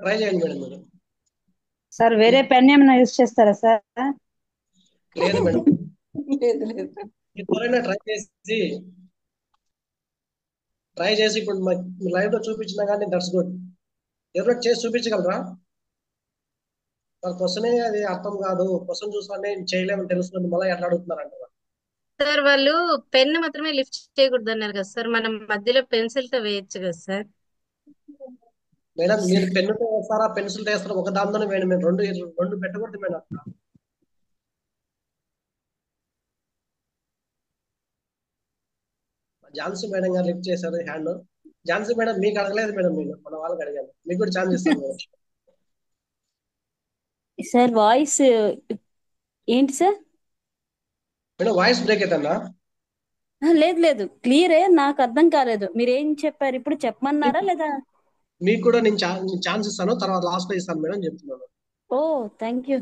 ట్రై చేయండి మేడం. మీరు సార్ వేరే పెన్ ఏమైనా యూజ్ చేస్తారా సార్? లేదు మేడం. లేదు లేదు. ఎవరైనా ట్రై చేసి ఇప్పుడు లైవ్ లో చూపించినా కానీ దట్స్ గుడ్. ఎవరైనా చేసి చూపించగలరా? క్వశ్చన్ అది అర్థం కాదు, క్వశ్చన్ చూస్తుంటే చేయలేమని తెలుస్తుంది, మళ్ళీ ఎట్లా అడుగుతున్నారంట సార్. వాళ్ళు పెన్ మాత్రమే లిఫ్ట్ చేయకూడదు అన్నారు కదా సార్, మనం మధ్యలో పెన్సిల్ తో వేయచ్చు కదా సార్? మేడం మీరు పెన్నుతో వేస్తారా పెన్సిల్ తో వేస్తారా? ఒక దాంతోనే వేయండి, మేము రెండు పెట్టకూడదు మేడం. ఝాన్సీ మేడం గారు లిఫ్ట్ చేశారు హ్యాండ్. ఝాన్సీ మేడం మీకు అడగలేదు మేడం, నేను మన వాళ్ళకి అడిగాను, మీకు కూడా ఛాన్స్ ఇస్తాను సార్. వాయిస్ ఏంటి సార్? మేడం వాయిస్ బ్రేక్ అవుతుందా? లేదు లేదు, క్లియరే. నాకు అర్థం కాలేదు. మీరు ఏం చెప్పారు ఇప్పుడు? చెప్పమన్నారా లేదా? మీకు కూడా నేను ఛాన్స్ ఇస్తాను, తర్వాత లాస్ట్ లో ఇస్తాను మేడం చెప్తున్నాను. ఓ థ్యాంక్ యూ.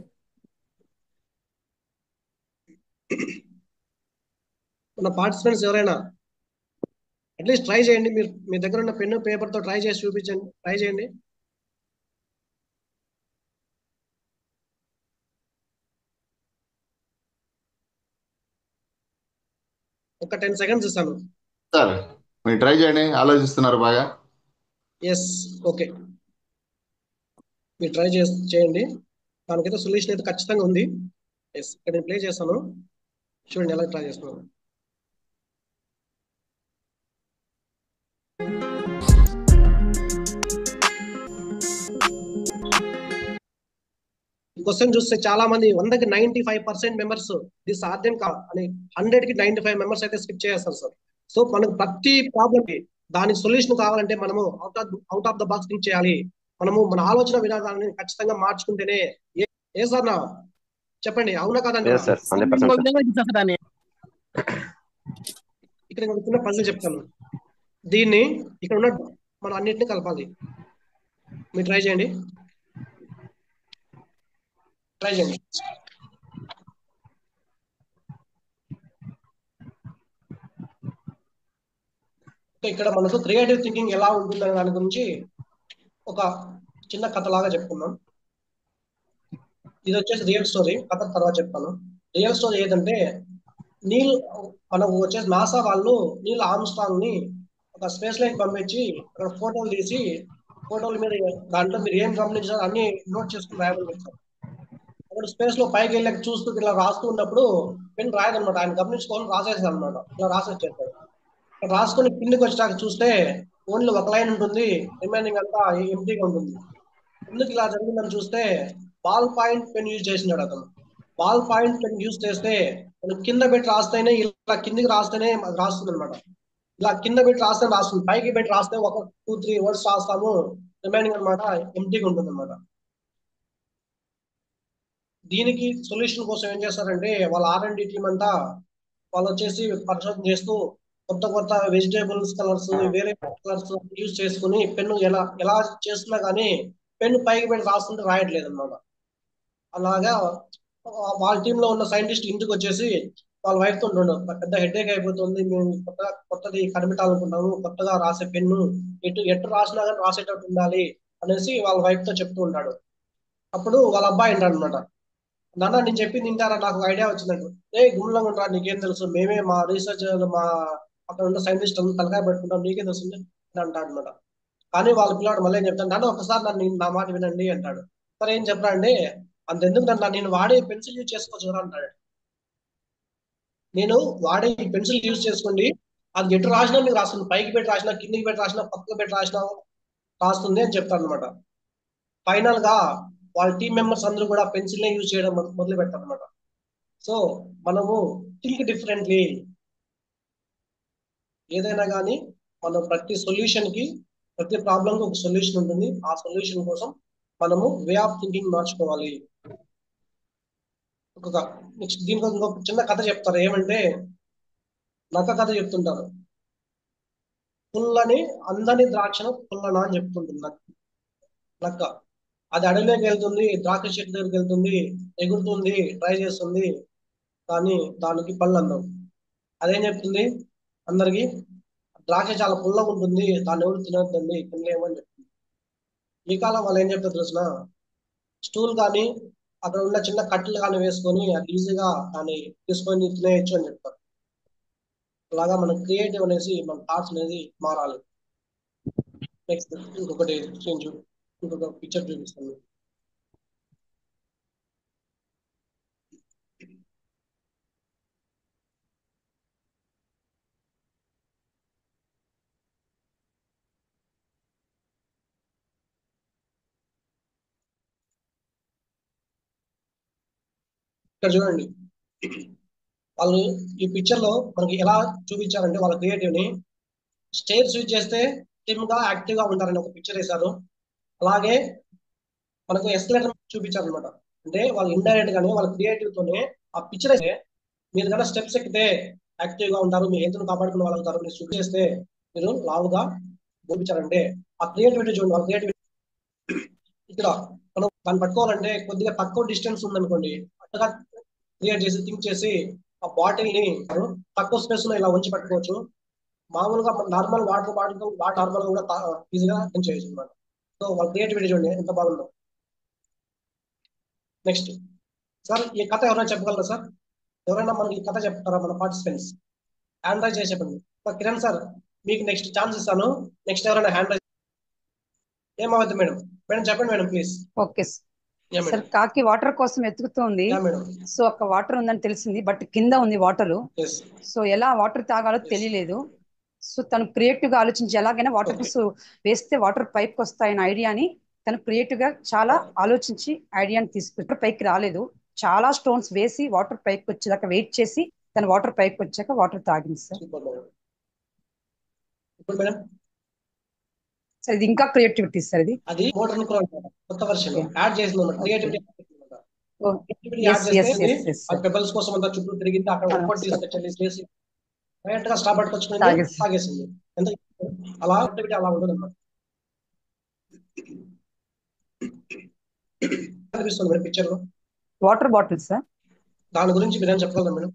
మన పార్టిసిపెంట్స్ ఎవరైనా అట్లీస్ట్ ట్రై చేయండి. మీరు మీ దగ్గర ఉన్న పెన్ను పేపర్ తో ట్రై చేసి చూపించండి. ట్రై చేయండి. ఒక 10 seconds ఇస్తాను సార్. మీరు ట్రై చేయండి, ఆలోచిస్తున్నారు బాగా. ఎస్ ఓకే, మీరు ట్రై చేయండి. దానికైతే సొల్యూషన్ అయితే ఖచ్చితంగా ఉంది. ఎస్ ఇక్కడ నేను ప్లే చేస్తాను, చూడండి ఎలా ట్రై చేస్తున్నాను. క్వశ్చన్ చూస్తే చాలా మంది 100కి 95% మెంబర్స్ ఇది సాధ్యం కాదు అని 100కి 95 మెంబర్స్ అయితే స్కిప్ చేస్తారు సార్. సో మనకు ప్రతి ప్రాబ్లం దానికి సొల్యూషన్ కావాలంటే మనము out of the box think చేయాలి. మనము మన ఆలోచన విధానాన్ని ఖచ్చితంగా మార్చుకుంటేనే. ఏ సార్ నా చెప్పండి, అవునా కాదండి? ఇక్కడ ఒక చిన్న పజిల్ చెప్తాను. దీన్ని ఇక్కడ ఉన్న మనం అన్నిటిని కలపాలి. మీరు ట్రై చేయండి. ఇక్కడ మనకు క్రియేటివ్ థింకింగ్ ఎలా ఉంటుందనే దాని గురించి ఒక చిన్న కథలాగా చెప్పుకుందాం. ఇది వచ్చేసి రియల్ స్టోరీ, కథ తర్వాత చెప్తాను. రియల్ స్టోరీ ఏదంటే నీల్ మనకు వచ్చేసి నాసా వాళ్ళు నీల్ ఆర్మ్స్ట్రాంగ్ ని ఒక స్పేస్ లైన్ పంపించి అక్కడ ఫోటోలు తీసి ఫోటోల మీద దాంట్లో మీరు ఏం గమనించారు అన్ని నోట్ చేసుకుని రాయమని చెప్తారు. అక్కడ స్పేస్ లో పైకి వెళ్ళి చూస్తూ ఇలా రాస్తూ ఉన్నప్పుడు పెన్ రాయదనమాట, ఆయన గమనించుకొని రాసేసాడు అనమాట, ఇలా రాసేసాడు. రాసుకుని కిందకి వచ్చాక చూస్తే ఓన్లీ ఒక లైన్ ఉంటుంది, రిమైనింగ్ అంతా ఎంటీగా ఉంటుంది. ఎందుకు ఇలా జరిగిందని చూస్తే బాల్ పాయింట్ పెన్ యూజ్ చేసినాడు అతను. బాల్ పాయింట్ పెన్ యూజ్ చేస్తే మనం కింద పెట్టి రాస్తేనే ఇలా కిందికి రాస్తేనే అది రాస్తుంది అనమాట. ఇలా కింద పెట్టి రాస్తే రాస్తుంది, పైకి పెట్టి రాస్తే ఒక 2-3 వర్డ్స్ రాస్తాము, రిమైనింగ్ అనమాట ఎంటీగా ఉంటుంది అనమాట. దీనికి సొల్యూషన్ కోసం ఏం చేస్తారంటే వాళ్ళ R&D టీం అంతా వాళ్ళు వచ్చేసి పరిశోధన చేస్తూ కొత్త కొత్త వెజిటేబుల్స్ కలర్స్, వేరే కలర్స్ యూజ్ చేసుకుని పెన్ను ఎలా చేస్తున్నా కానీ పెన్ను పైకి పెట్టి రాస్తుంటే రాయట్లేదు అనమాట. అలాగా వాళ్ళ టీంలో ఉన్న సైంటిస్ట్ ఇంటికి వచ్చేసి వాళ్ళ వైఫ్ తో ఉంటుండు, పెద్ద హెడేక్ అయిపోతుంది, మేము కొత్తది కనిపెట్టాలనుకుంటాము, కొత్తగా రాసే పెన్ను ఎటు రాసినా కానీ రాసేటట్టు ఉండాలి అనేసి వాళ్ళ వైఫ్ తో చెప్తూ ఉంటాడు. అప్పుడు వాళ్ళ అబ్బాయి అంటాడు అనమాట, నాన్న నేను చెప్పింది ఇంటారా, నాకు ఐడియా వచ్చినట్టు. గుమ్మంలో ఉంటారా, నీకేం తెలుసు, మేమే మా రీసెర్చ్ మా అక్కడ ఉన్న సైంటిస్ట్ అందరూ తలకాయ పెట్టుకుంటాం, నీకేం తెలుస్తుంది అని అంటాడు అనమాట. కానీ వాళ్ళ పిల్లాడు మళ్ళీ ఏం చెప్తాడు, నాన్న ఒకసారి నా మాట వినండి అంటాడు. సరే ఏం చెప్పరా అండి, అంతెందుకు నేను వాడే పెన్సిల్ యూజ్ చేసుకోవచ్చు కదా అంటాడు. నేను వాడే ఈ పెన్సిల్ యూజ్ చేసుకోండి, అది ఎటు రాసినా మీకు రాస్తుంది, పైకి పెట్టి రాసినా, కిందికి పెట్టి రాసినా, పక్కకు పెట్టి రాసినా రాస్తుంది అని చెప్తాడు అనమాట. ఫైనల్ గా వాళ్ళ టీం మెంబర్స్ అందరూ కూడా పెన్సిల్ నే యూజ్ చేయడం మొదలు పెడతారు అనమాట. సో మనము థింక్ డిఫరెంట్లీ, ఏదైనా కానీ మనం ప్రతి సొల్యూషన్ కి ప్రతి ప్రాబ్లం కి ఒక సొల్యూషన్ ఉంటుంది. ఆ సొల్యూషన్ కోసం మనము వే ఆఫ్ థింకింగ్ మార్చుకోవాలి. నెక్స్ట్ దీనికి ఇంకొక చిన్న కథ చెప్తారు, ఏమంటే నక్క కథ చెప్తుంటారు. పుల్లని అందని ద్రాక్షను పుల్లనా అని చెప్తుంటుంది నక్క. అది అడవిలోకి వెళ్తుంది, ద్రాక్ష చెట్టు దగ్గరికి వెళ్తుంది, ఎగురుతుంది, ట్రై చేస్తుంది, కానీ దానికి పళ్ళు అందం. అదేం చెప్తుంది అందరికి, ద్రాక్ష చాలా పుల్లగా ఉంటుంది, దాన్ని ఎవరు తినొద్దండి, తినలేమని చెప్తుంది. ఈ కాలం వాళ్ళు ఏం చెప్తారు తెలిసిన, స్టూల్ కానీ అక్కడ ఉన్న చిన్న కట్టెలు కానీ వేసుకొని అది ఈజీగా దాన్ని తీసుకొని తినేయచ్చు అని చెప్తారు. అలాగా మన క్రియేటివ్ అనేసి మన థాట్స్ అనేది మారాలి. నెక్స్ట్ ఇంకొకటి ఇంకొక పిక్చర్ చూపిస్తాను. ఇక్కడ చూడండి, వాళ్ళు ఈ పిక్చర్ లో మనకి ఎలా చూపించారంటే వాళ్ళ క్రియేటివ్ ని స్టేజ్ యూజ్ చేస్తే టీమ్ గా యాక్టివ్ గా ఉంటారని ఒక పిక్చర్ వేశారు. అలాగే మనకు ఎస్కలేటర్ చూపించారు అనమాట. అంటే వాళ్ళు ఇండైరెక్ట్ గానే వాళ్ళ క్రియేటివ్ తోనే ఆ పిక్చర్ అయితే మీరు కన్నా స్టెప్స్ ఎక్కితే యాక్టివ్ గా ఉంటారు, మీ హెల్త్ కాపాడుకునే వాళ్ళు అవుతారు, మీరు షూట్ చేస్తే మీరు లావుగా చూపించారంటే ఆ క్రియేటివిటీ చూడండి. వాళ్ళ క్రియేటివిటీ ఇక్కడ మనం దాన్ని పట్టుకోవాలంటే కొద్దిగా తక్కువ డిస్టెన్స్ ఉందనుకోండి, అట్టగా క్రియేట్ చేసి థింక్ చేసి ఆ బాటిల్ ని తక్కువ స్పేస్ లో ఇలా ఉంచి పట్టుకోవచ్చు. మామూలుగా నార్మల్ వాటర్ బాటిల్ నార్మల్ కూడా ఈజీగా థింక్ చేయొచ్చు అనమాట. సో వాళ్ళ క్రియేటివిటీ చూడండి ఎంత బాగుందో. నెక్స్ట్ సార్, ఈ కథ ఎవరైనా చెప్పగలరా సార్? ఎవరైనా మనకి ఈ కథ చెప్తారా మన పార్టిసిపెంట్స్? హ్యాండ్ రైజ్ చేసి చెప్పండి. కిరణ్ సార్ మీకు నెక్స్ట్ ఛాన్స్ ఇస్తాను. నెక్స్ట్ ఎవరైనా హ్యాండ్ రైజ్. ఏమవుతుంది మేడం? మేడం చెప్పండి మేడం ప్లీజ్. ఓకే సార్, కాకి వాటర్ కోసం వెతుకుతోంది. సో ఒక వాటర్ ఉందని తెలిసింది, బట్ కింద ఉంది వాటర్. సో ఎలా వాటర్ తాగాలో తెలియలేదు. సో తను క్రియేటివ్ గా ఆలోచించి ఎలాగైనా వాటర్ వేస్తే వాటర్ పైకి వస్తాయని ఐడియాని తను క్రియేటివ్ గా చాలా ఆలోచించి ఐడియాని తీసుకొచ్చి పైకి రాలేదు. చాలా స్టోన్స్ వేసి వాటర్ పైకి వచ్చేదాకా వెయిట్ చేసి తను వాటర్ పైకి వచ్చాక వాటర్ తాగింది సార్. సార్ ఇది ఇంకా క్రియేటివిటీ సార్, ఇది అది మోడర్న్ కొత్త వర్షన్ యాడ్ చేసింది క్రియేటివిటీ. పెబల్స్ కోసం అంతా చుట్టూ తిరిగింది, అక్కడ ఒక్కటి తీసుకొచ్చండి చేసి డైరెక్ట్ గా స్టాప్ పట్టుకొచ్చుకుని తాగేసింది. ఎంత అలా యాక్టివిటీ అలా ఉంటుంది అన్నమాట. కనిపిస్తుంది మేడం పిక్చర్ లో వాటర్ బాటిల్ సార్. దాని గురించి మీరేం చెప్పగలరా madam?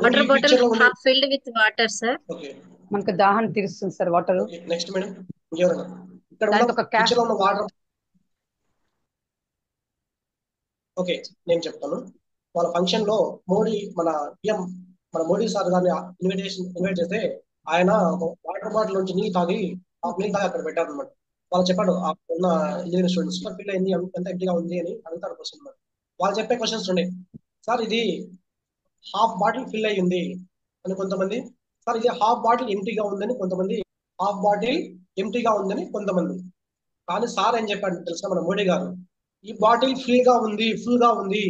Water bottle half filled with water sir. Okay, మనకు దాహం తీరుస్తుంది సార్ వాటర్. నెక్స్ట్ మేడం ఇంకెవరైనా ఇక్కడ పిక్చర్ లో ఉన్న వాటర్. ఓకే నేను చెప్తాను. వాళ్ళ ఫంక్షన్ లో మన మోడీ సార్ గారిని ఇన్వైట్ చేస్తే ఆయన వాటర్ బాటిల్ నుంచి నీళ్ళు తాగి అక్కడ పెట్టారు అనమాట. వాళ్ళు చెప్పాడు ఉన్న ఇంజనీరింగ్ స్టూడెంట్స్ ఫీల్ అయింది ఎంత ఎంటీగా ఉంది అని అడుగుతారు క్వశ్చన్. వాళ్ళు చెప్పే క్వశ్చన్స్ ఉండే, సార్ ఇది హాఫ్ బాటిల్ ఫిల్ అయ్యింది అని కొంతమంది, సార్ ఇది హాఫ్ బాటిల్ ఎంటీగా ఉందని కొంతమంది, హాఫ్ బాటిల్ ఎంటీగా ఉందని కొంతమంది. కానీ సార్ ఏం చెప్పాడు తెలుసా మన మోడీ గారు, ఈ బాటిల్ ఫుల్ గా ఉంది,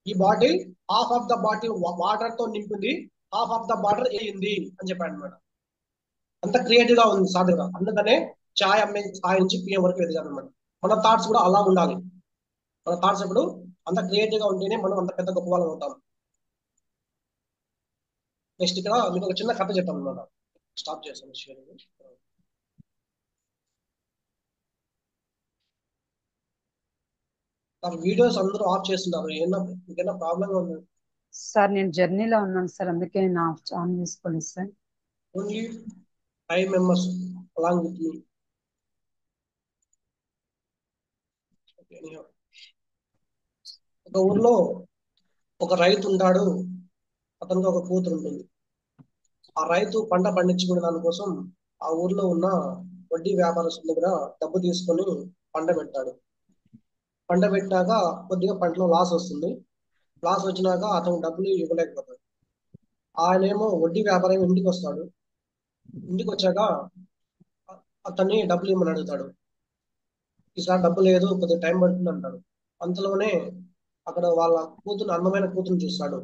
ఈ bottle half of the bottle water తో నింపింది, హాఫ్ ఆఫ్ ద బాటిల్ అయ్యింది అని చెప్పాడు అనమాట. అంత క్రియేటివ్ గా ఉంది సార్ దగ్గర. అందుకనే ఛాయ్ అమ్మే స్థాయి నుంచి పిఎం వరకు ఎదిగారు అనమాట. మన థాట్స్ కూడా అలా ఉండాలి. మన థాట్స్ ఎప్పుడు అంత క్రియేటివ్ గా ఉంటేనే మనం అంత పెద్ద గొప్ప వాళ్ళం అవుతాం. నెక్స్ట్ ఇక్కడ మీకు ఒక చిన్న కథ చెప్తాను అనమాట. స్టాప్ చేస్తాను షేరింగ్. సార్ వీడియోస్ అందరూ ఆఫ్ చేస్తున్నారు, ఏదైనా ప్రాబ్లం ఉంది సార్? నేను జర్నీలో ఉన్నాను సార్, అందుకే నేను ఆన్ చేసుకోలేదు sir. Only 5 members along with me. ఒక ఊర్లో ఒక రైతు ఉంటాడు, అతనికి ఒక కూతురు ఉంటుంది. ఆ రైతు పంట పండించుకునే దానికోసం ఆ ఊర్లో ఉన్న వడ్డీ వ్యాపారస్తుల దగ్గర డబ్బు తీసుకొని పంట పెట్టాడు. పంట పెట్టాక కొద్దిగా పంటలో లాస్ వస్తుంది. లాస్ వచ్చినాక అతను డబ్బులు ఇవ్వలేకపోతాడు. ఆయనేమో వడ్డీ వ్యాపారం ఇంటికి వస్తాడు. ఇంటికి వచ్చాక అతన్ని డబ్బులు ఇవ్వమని అడుగుతాడు. ఈసారి డబ్బు లేదు, కొద్దిగా టైం పడుతుంది అంటాడు. అంతలోనే అక్కడ వాళ్ళ కూతురు, అందమైన కూతురుని చూస్తాడు.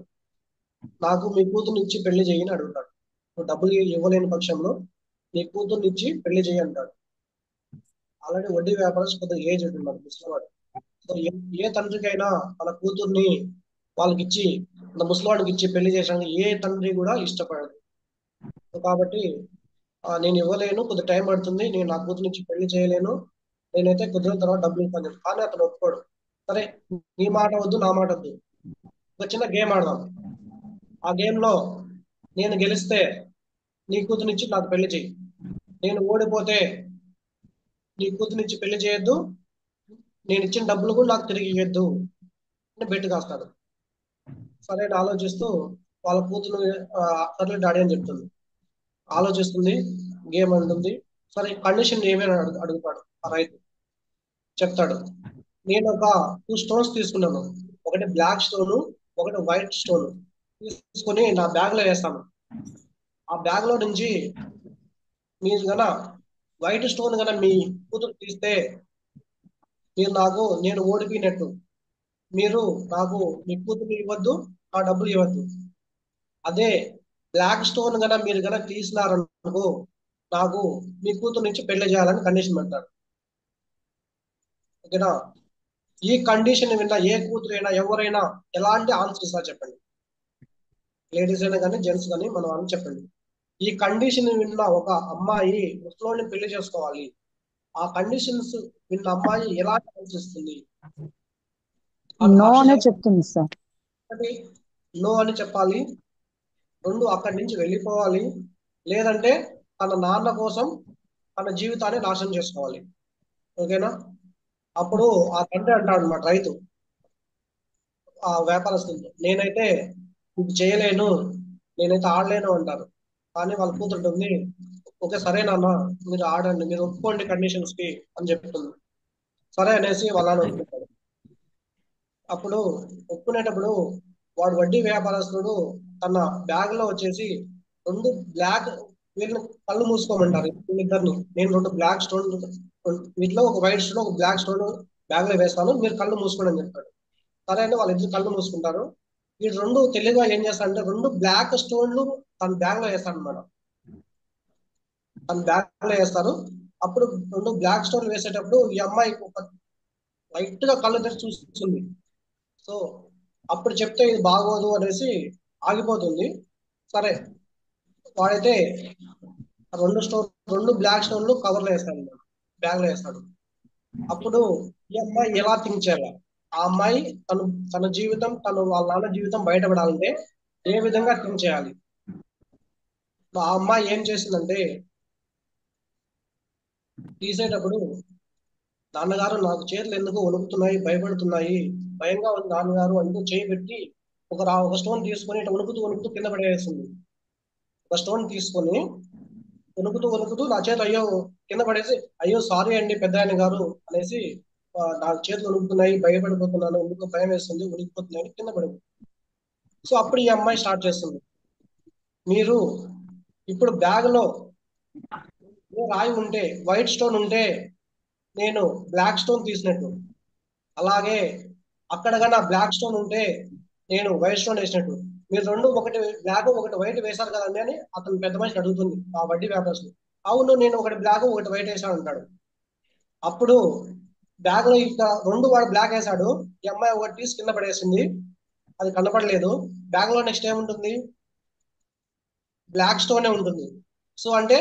నాకు మీ కూతురుని ఇచ్చి పెళ్లి చేయని అడుగుతాడు. నువ్వు డబ్బులు ఇవ్వలేని పక్షంలో నీ కూతుర్ని ఇచ్చి పెళ్లి చేయి అంటాడు. ఆల్రెడీ వడ్డీ వ్యాపారం కొద్దిగా ఏజ్ ఉంటున్నారు ముసలివాడు. సో ఏ తండ్రికైనా తన కూతుర్ని వాళ్ళకి ఇచ్చి, ముసలివాడికి ఇచ్చి పెళ్లి చేయడానికి ఏ తండ్రి కూడా ఇష్టపడదు. కాబట్టి నేను ఇవ్వలేను, కొద్ది టైం పడుతుంది, నేను నా కూతురు నుంచి పెళ్లి చేయలేను, నేనైతే కొద్ది రోజుల తర్వాత డబ్బులు ఇస్తాను. కానీ అతను ఒప్పుకోడు. సరే, నీ మాట వద్దు, నా మాట వద్దు, ఒక చిన్న గేమ్ ఆడదాం. ఆ గేమ్ లో నేను గెలిస్తే నీ కూతురు నుంచి నాకు పెళ్లి చేయి, నేను ఓడిపోతే నీ కూతురు నుంచి పెళ్లి చేయొద్దు, నేను ఇచ్చిన డబ్బులు కూడా నాకు తిరిగి ఇవ్వద్దు అని బెట్టు కాస్తాడు. సరే అని ఆలోచిస్తూ వాళ్ళ కూతురు సర్లే డాడీ అని చెప్తుంది. ఆలోచిస్తుంది, గేమ్ అంటుంది. సరే కండిషన్ ఏమైనా అడుగుతాడు ఆ రైతు. చెప్తాడు, నేను ఒక 2 stones తీసుకున్నాను, ఒకటి బ్లాక్ స్టోన్, ఒకటి వైట్ స్టోన్ తీసుకొని నా బ్యాగ్ లో వేస్తాను. ఆ బ్యాగ్ లో నుంచి మీరు గన వైట్ స్టోన్ గన మీ కూతురు తీస్తే నేను ఓడిపోయినట్టు. మీరు నాకు మీ కూతురు ఇవ్వద్దు, ఆ డబ్బులు ఇవ్వద్దు. అదే బ్లాక్ స్టోన్ గన మీరు గన తీసినారనుకో, నాకు మీ కూతురు నుంచి పెళ్లి చేయాలని కండిషన్ పెడతాడు. ఓకేనా? ఈ కండిషన్ విన్న ఏ కూతురైనా ఎవరైనా ఎలాంటి ఆన్సర్ ఇస్తారు చెప్పండి? లేడీస్ అయినా కానీ జెంట్స్ కానీ మనం అని చెప్పండి. ఈ కండిషన్ విన్న ఒక అమ్మాయి ముసలోని పెళ్లి చేసుకోవాలి, ఆ కండిషన్స్ విన్న అమ్మాయి ఎలాంటి ఆలోచిస్తుంది? నో అనే చెప్తుంది సార్. నో అని చెప్పాలి. 2, అక్కడి నుంచి వెళ్ళిపోవాలి, లేదంటే తన నాన్న కోసం తన జీవితాన్ని నాశనం చేసుకోవాలి. ఓకేనా? అప్పుడు ఆ తండ్రి అంటాడు అన్నమాట రైతు ఆ వ్యాపారస్తులతో, నేనైతే ఇది చేయలేను, నేనైతే ఆడలేను అంటారు. కానీ వాళ్ళ కూతురు ఉంటుంది, ఓకే సరే నాన్న మీరు ఆడండి, మీరు ఒప్పుకోండి కండిషన్స్ కి అని చెప్తుంది. సరే అనేసి వాళ్ళని ఒప్పుకుంటాడు. అప్పుడు ఒప్పుకునేటప్పుడు వాడు వడ్డీ వ్యాపారస్తుడు తన బ్యాగ్ లో వచ్చేసి 2 బ్లాక్, వీళ్ళని కళ్ళు మూసుకోమంటారు వీళ్ళిద్దరిని. నేను 2 బ్లాక్ స్టోన్, వీటిలో ఒక వైట్ స్టోన్, ఒక బ్లాక్ స్టోన్ బ్యాగ్ లో వేస్తాను, మీరు కళ్ళు మూసుకోండి అని చెప్తాడు. సరే అంటే వాళ్ళిద్దరు కళ్ళు మూసుకుంటారు. వీడు 2 తెలివిగా ఏం చేస్తాడంటే 2 బ్లాక్ స్టోన్లు తన బ్యాగ్ లో వేస్తాడు అనమాట. తన బ్యాగ్ లో వేస్తారు. అప్పుడు 2 బ్లాక్ స్టోన్లు వేసేటప్పుడు ఈ అమ్మాయి ఒక లైట్ గా కళ్ళు తెరిచి చూస్తుంది. సో అప్పుడు చెప్తే ఇది బాగోదు అనేసి ఆగిపోతుంది. సరే వాడైతే 2 బ్లాక్ స్టోన్లు కవర్ లో వేస్తాడు, బ్యాగ్ లో వేస్తాడు. అప్పుడు ఈ అమ్మాయి ఎలా థింక్ చేయాలి? ఆ అమ్మాయి తన జీవితం, వాళ్ళ నాన్న జీవితం బయటపడాలంటే ఏ విధంగా థింక్ చేయాలి? ఆ అమ్మాయి ఏం చేసిందంటే తీసేటప్పుడు, నాన్నగారు నాకు చేతులు ఎందుకు వణుకుతున్నాయి, భయపడుతున్నాయి, భయంగా ఉంది నాన్నగారు అంటూ చేయి పెట్టి ఒక స్టోన్ తీసుకొని ఇట్లా వణుకుతూ కింద పడేస్తుంది. ఒక స్టోన్ తీసుకొని వణుకుతూ నా చేతులు అయ్యో కింద పడేసి, అయ్యో సారీ అండి పెద్ద ఆయన గారు అనేసి, నా చేతులు వణుకుతున్నాయి, భయపడిపోతున్నాను, ఎందుకు భయం వేస్తుంది, వణికిపోతున్నాయి కింద పడిపోతుంది. సో అప్పుడు ఈ అమ్మాయి స్టార్ట్ చేస్తుంది, మీరు ఇప్పుడు బ్యాగ్ లో రాయి ఉంటే, వైట్ స్టోన్ ఉంటే నేను బ్లాక్ స్టోన్ తీసినట్టు, అలాగే అక్కడ కన్నా బ్లాక్ స్టోన్ ఉంటే నేను వైట్ స్టోన్ వేసినట్టు, మీరు రెండు ఒకటి బ్లాక్ ఒకటి వైట్ వేశారు కదండి అని అతను పెద్ద మనిషి అడుగుతుంది ఆ వడ్డీ వ్యాపారస్. అవును, నేను ఒకటి బ్లాక్ ఒకటి వైట్ వేసాను అంటాడు. అప్పుడు బ్యాగ్ లో ఇంకా రెండు వాడు బ్లాక్ వేసాడు, ఈ అమ్మాయి ఒకటి తీసి కింద పడేసింది, అది కనపడలేదు. బ్యాగ్ లో నెక్స్ట్ ఏముంటుంది, బ్లాక్ స్టోనే ఉంటుంది. సో అంటే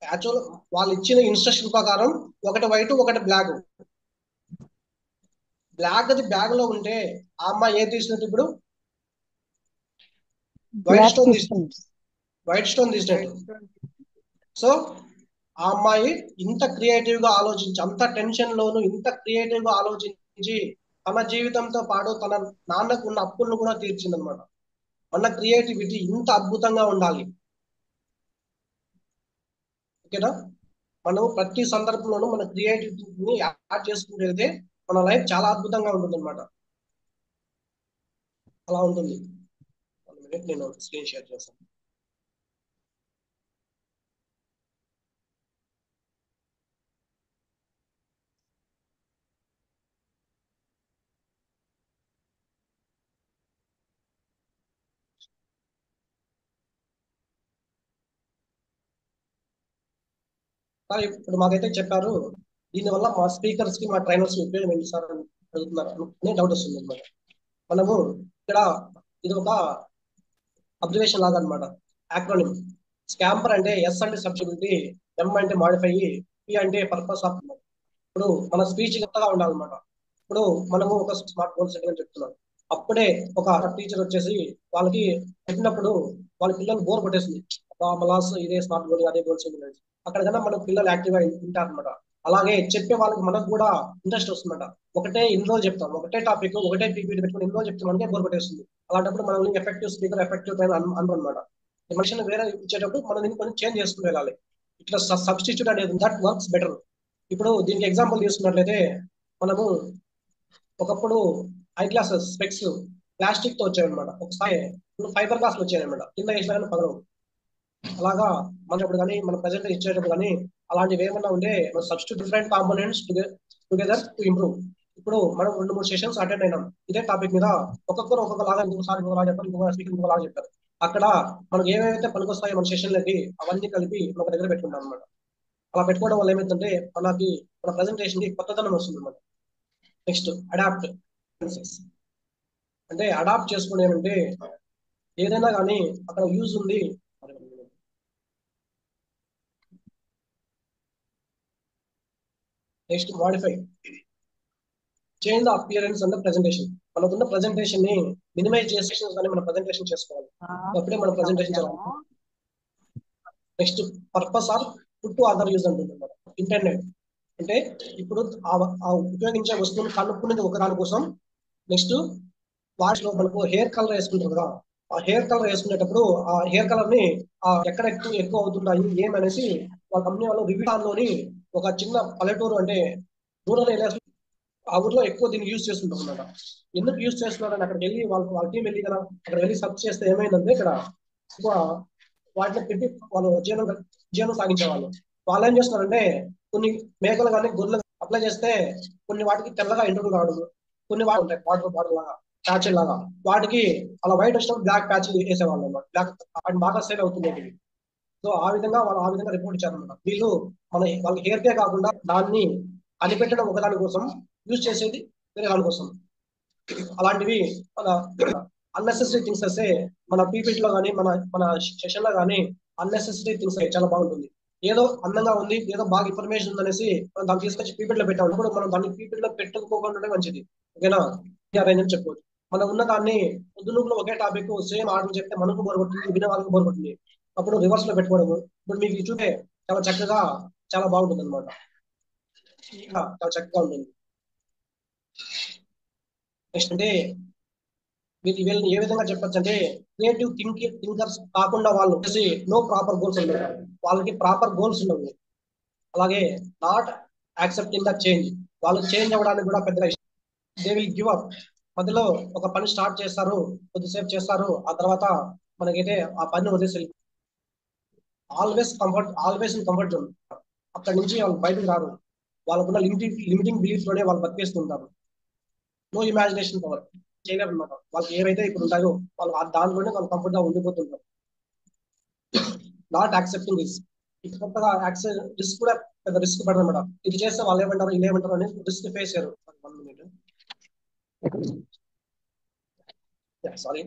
యాక్చువల్ వాళ్ళు ఇచ్చిన ఇన్స్ట్రక్షన్ ప్రకారం ఒకటి వైట్ ఒకటి బ్లాక్. బ్లాక్ అది బ్యాగ్ లో ఉంటే ఆ అమ్మాయి ఏం తీసినట్టు, ఇప్పుడు వైట్ స్టోన్ తీసినట్టు. సో ఆ అమ్మాయి ఇంత క్రియేటివ్ గా ఆలోచించి, అంత టెన్షన్ లోను ఇంత క్రియేటివ్ గా ఆలోచించి తన జీవితంతో పాటు తన నాన్నకు ఉన్న అప్పులను కూడా తీర్చింది అనమాట. మన క్రియేటివిటీ ఇంత అద్భుతంగా ఉండాలి. ఓకేనా? మనం ప్రతి సందర్భంలోనూ మన క్రియేటివిటీని యాడ్ చేసుకుంటూ వెళ్తే మన లైఫ్ చాలా అద్భుతంగా ఉంటుంది అనమాట. అలా ఉంటుంది. నేను స్క్రీన్ షేర్ చేస్తాను. ఇప్పుడు మాకైతే చెప్పారు, దీనివల్ల మా స్పీకర్స్ కి మా ట్రైనర్స్ కి ఉపయోగం ఏంటి సార్ అని అడుగుతున్నారు అనే డౌట్ వస్తుంది అనమాట. మనము ఇక్కడ ఇది ఒక అబ్జర్వేషన్ లాగా అనమాట. యాక్రోనిమ్. స్కాంపర్ అంటే ఎస్ అంటే సబ్జెక్టివిటీ, ఎం అంటే మాడిఫై, పి అంటే పర్పస్ ఆఫ్. ఇప్పుడు మన స్పీచ్ కొత్తగా ఉండాలన్నమాట. ఇప్పుడు మనము ఒక స్మార్ట్ ఫోన్ సెట్ అని చెప్తున్నాం, అప్పుడే ఒక టీచర్ వచ్చేసి వాళ్ళకి చెప్పినప్పుడు వాళ్ళ పిల్లలు బోర్ కొట్టేస్తుంది, మలాస్ ఇదే స్మార్ట్ ఫోన్ అదే గోల్స్ అక్కడ కన్నా మన పిల్లలు యాక్టివ్గా వింటారు అనమాట. అలాగే చెప్పే వాళ్ళకి మనకు కూడా ఇంట్రెస్ట్ వస్తుందన్నమాట. ఒకటే ఇన్ని రోజులు చెప్తాం, ఒకటే టాపిక్ ఒకటే పీపీటీ పెట్టుకుని ఎన్ని రోజులు చెప్తాం మనకే బోర్ కొట్టేస్తుంది. అలాంటప్పుడు మనం ఎఫెక్టివ్ స్పీకర్ ఎఫెక్టివ్ ట్రైన్ అనమాట. మనిషిని వేరే ఇచ్చేటప్పుడు మనం దీన్ని కొంచెం చేంజ్ చేసుకుని వెళ్ళాలి. ఇట్లా సబ్స్టిట్యూట్ అనేది దట్ వర్క్స్ బెటర్. ఇప్పుడు దీనికి ఎగ్జాంపుల్ తీసుకున్నట్లయితే, మనము ఒకప్పుడు ఐ గ్లాసెస్ స్పెక్స్ ప్లాస్టిక్ తో వచ్చాయన్నమాట. ఒకసారి ఫైబర్ గ్లాసులు వచ్చాయన్నమాట, కింద వేసినా పగలవు. అలాగా మనం ఇప్పుడు కానీ మన ప్రజెంట్ ఇచ్చేటప్పుడు కానీ అలాంటివి ఏమన్నా ఉంటే substitute different components together to improve. ఇప్పుడు మనం 2-3 సెషన్స్ అటెండ్ అయినాం ఇదే టాపిక్ మీద, ఒక్కొక్కరు ఒక్కొక్కలాగా, ఇంకొకసారి ఇంకొకలా చెప్పారు, ఇంకొక స్పీకర్ ఇంకొకలాగా చెప్పారు. అక్కడ మనకు ఏవైతే పనికొస్తాయో మన సెషన్లకి అవన్నీ కలిపి ఒక దగ్గర పెట్టుకుంటాం అనమాట. అలా పెట్టుకోవడం వల్ల ఏమైందంటే మనకి మన ప్రజెంటేషన్ కి కొత్తదనం వస్తుంది అనమాట. Next adapt. అంటే అడాప్ట్ చేసుకుని ఏమంటే ఏదైనా కానీ అక్కడ యూజ్ ఉంది. Next modify. Change the appearance and presentation. మనకున్న ప్రెజెంటేషన్ ని మినిమైజ్ చేసి మన ప్రెజెంటేషన్ చేసుకోవాలి, అప్పుడే మన ప్రెజెంటేషన్ చాలా. Next purpose or put to other use అంటుంది. ఇంటర్నెట్ అంటే ఇప్పుడు ఆ ఉపయోగించే వస్తువులు కనుక్కునేది ఒక దాని కోసం. నెక్స్ట్ వాటిలో మనకు హెయిర్ కలర్ వేసుకుంటారు కదా, ఆ హెయిర్ కలర్ వేసుకునేటప్పుడు ఆ హెయిర్ కలర్ ని ఎక్కడ ఎక్కువ అవుతుంటాయి ఏమనేసి వాళ్ళ కంపెనీ వాళ్ళు రివ్యూలోని ఒక చిన్న పల్లెటూరు అంటే రూరల్ ఏరియాస్ ఆ ఊర్లో ఎక్కువ దీన్ని యూజ్ చేస్తుంటారు అనమాట. ఎందుకు యూజ్ చేస్తున్నారని అక్కడికి వెళ్ళి వాళ్ళ టీం వెళ్ళి కదా అక్కడ వెళ్ళి సర్చ్ చేస్తే ఏమైందంటే ఇక్కడ ఎక్కువ వాటిని పెట్టి వాళ్ళు జీవనం సాగించేవాళ్ళు. వాళ్ళు ఏం చేస్తున్నారంటే కొన్ని మేకలు కానీ గొర్రెలు అప్లై చేస్తే కొన్ని వాటికి తెల్లగా ఇంటర్వ్యూ రావడం, కొన్ని వాటి ఉంటాయి బార్డర్ లాగా ప్యాచ్ లాగా, వాటికి అలా వైట్ వచ్చినప్పుడు బ్లాక్ ప్యాచ్ వేసేవాళ్ళు అనమాట. బ్లాక్ వాటిని బాగా సేల్ అవుతుంది. సో ఆ విధంగా రిపోర్ట్ ఇచ్చారనమాట. వీళ్ళు వాళ్ళ హెయిర్ కే కాకుండా దాన్ని కనిపెట్టడం ఒకదాని కోసం, యూజ్ చేసేది వేరే దాని కోసం. అలాంటివి మన అన్నెసెసరీ థింగ్స్ వస్తే మన పీపీటీలో కానీ మన సెషన్ లో కానీ అన్నెసెసరీ థింగ్స్ చాలా బాగుంటుంది. ఏదో అందంగా ఉంది, ఏదో బాగా ఇన్ఫర్మేషన్ ఉందనేసి మనం దాన్ని తీసుకొచ్చి పీపీటీలో పెట్టాము, మనం దాన్ని పీపీటీలో పెట్టుకోకుండా మంచిది. ఓకేనా? అరేంజ్ అని చెప్పవచ్చు. మనం ఉన్న దాన్ని పొద్దున్నూపులో ఒకే టాపిక్ సేమ్ ఆర్డర్ చెప్తే మనకు బోర్ కొట్టింది, వినే వాళ్ళకి బోర్ కొట్టింది. అప్పుడు రివర్స్ లో పెట్టుకోవడము. ఇప్పుడు మీకు చూస్తే చాలా చక్కగా చాలా బాగుంటుంది అనమాట, చాలా చక్కగా ఉంటుంది. నెక్స్ట్ అంటే వీళ్ళని ఏ విధంగా చెప్పొచ్చు అంటే క్రియేటివ్ థింకర్స్ కాకుండా వాళ్ళు నో ప్రాపర్ గోల్స్ ఉండవు, వాళ్ళకి ప్రాపర్ గోల్స్ ఉండవు. అలాగే నాట్ యాక్సెప్టింగ్ ద చేంజ్, వాళ్ళు చేంజ్ అవ్వడానికి కూడా పెద్దగా ఇష్టం. They will give up. మధ్యలో ఒక పని స్టార్ట్ చేస్తారు, కొద్దిసేపు చేస్తారు, ఆ తర్వాత మనకైతే ఆ పని వదిలేసి ఆల్వేస్ ఇన్ కంఫర్ట్ జోన్. అక్కడి నుంచి వాళ్ళు బయటకు రారు. వాళ్ళకున్న లిమిటింగ్ బిలీఫ్ లోనే వాళ్ళు బతికేస్తుంటారు. నో ఇమాజినేషన్ పవర్, చేయలేరు అనమాట. వాళ్ళకి ఏవైతే ఇప్పుడు ఉంటాయో వాళ్ళు దాంట్లోనే వాళ్ళు కంఫర్ట్ గా ఉండిపోతుంటారు. నాట్ యాక్సెప్టింగ్ రిస్క్, కొత్తగా రిస్క్ కూడా పెద్ద రిస్క్ పడదు అనమాట. ఇది చేస్తే వాళ్ళు ఏమంటారు ఇలా ఏమంటారు అని రిస్క్ ఫేస్ చేయరు. 1 minute. సారీ.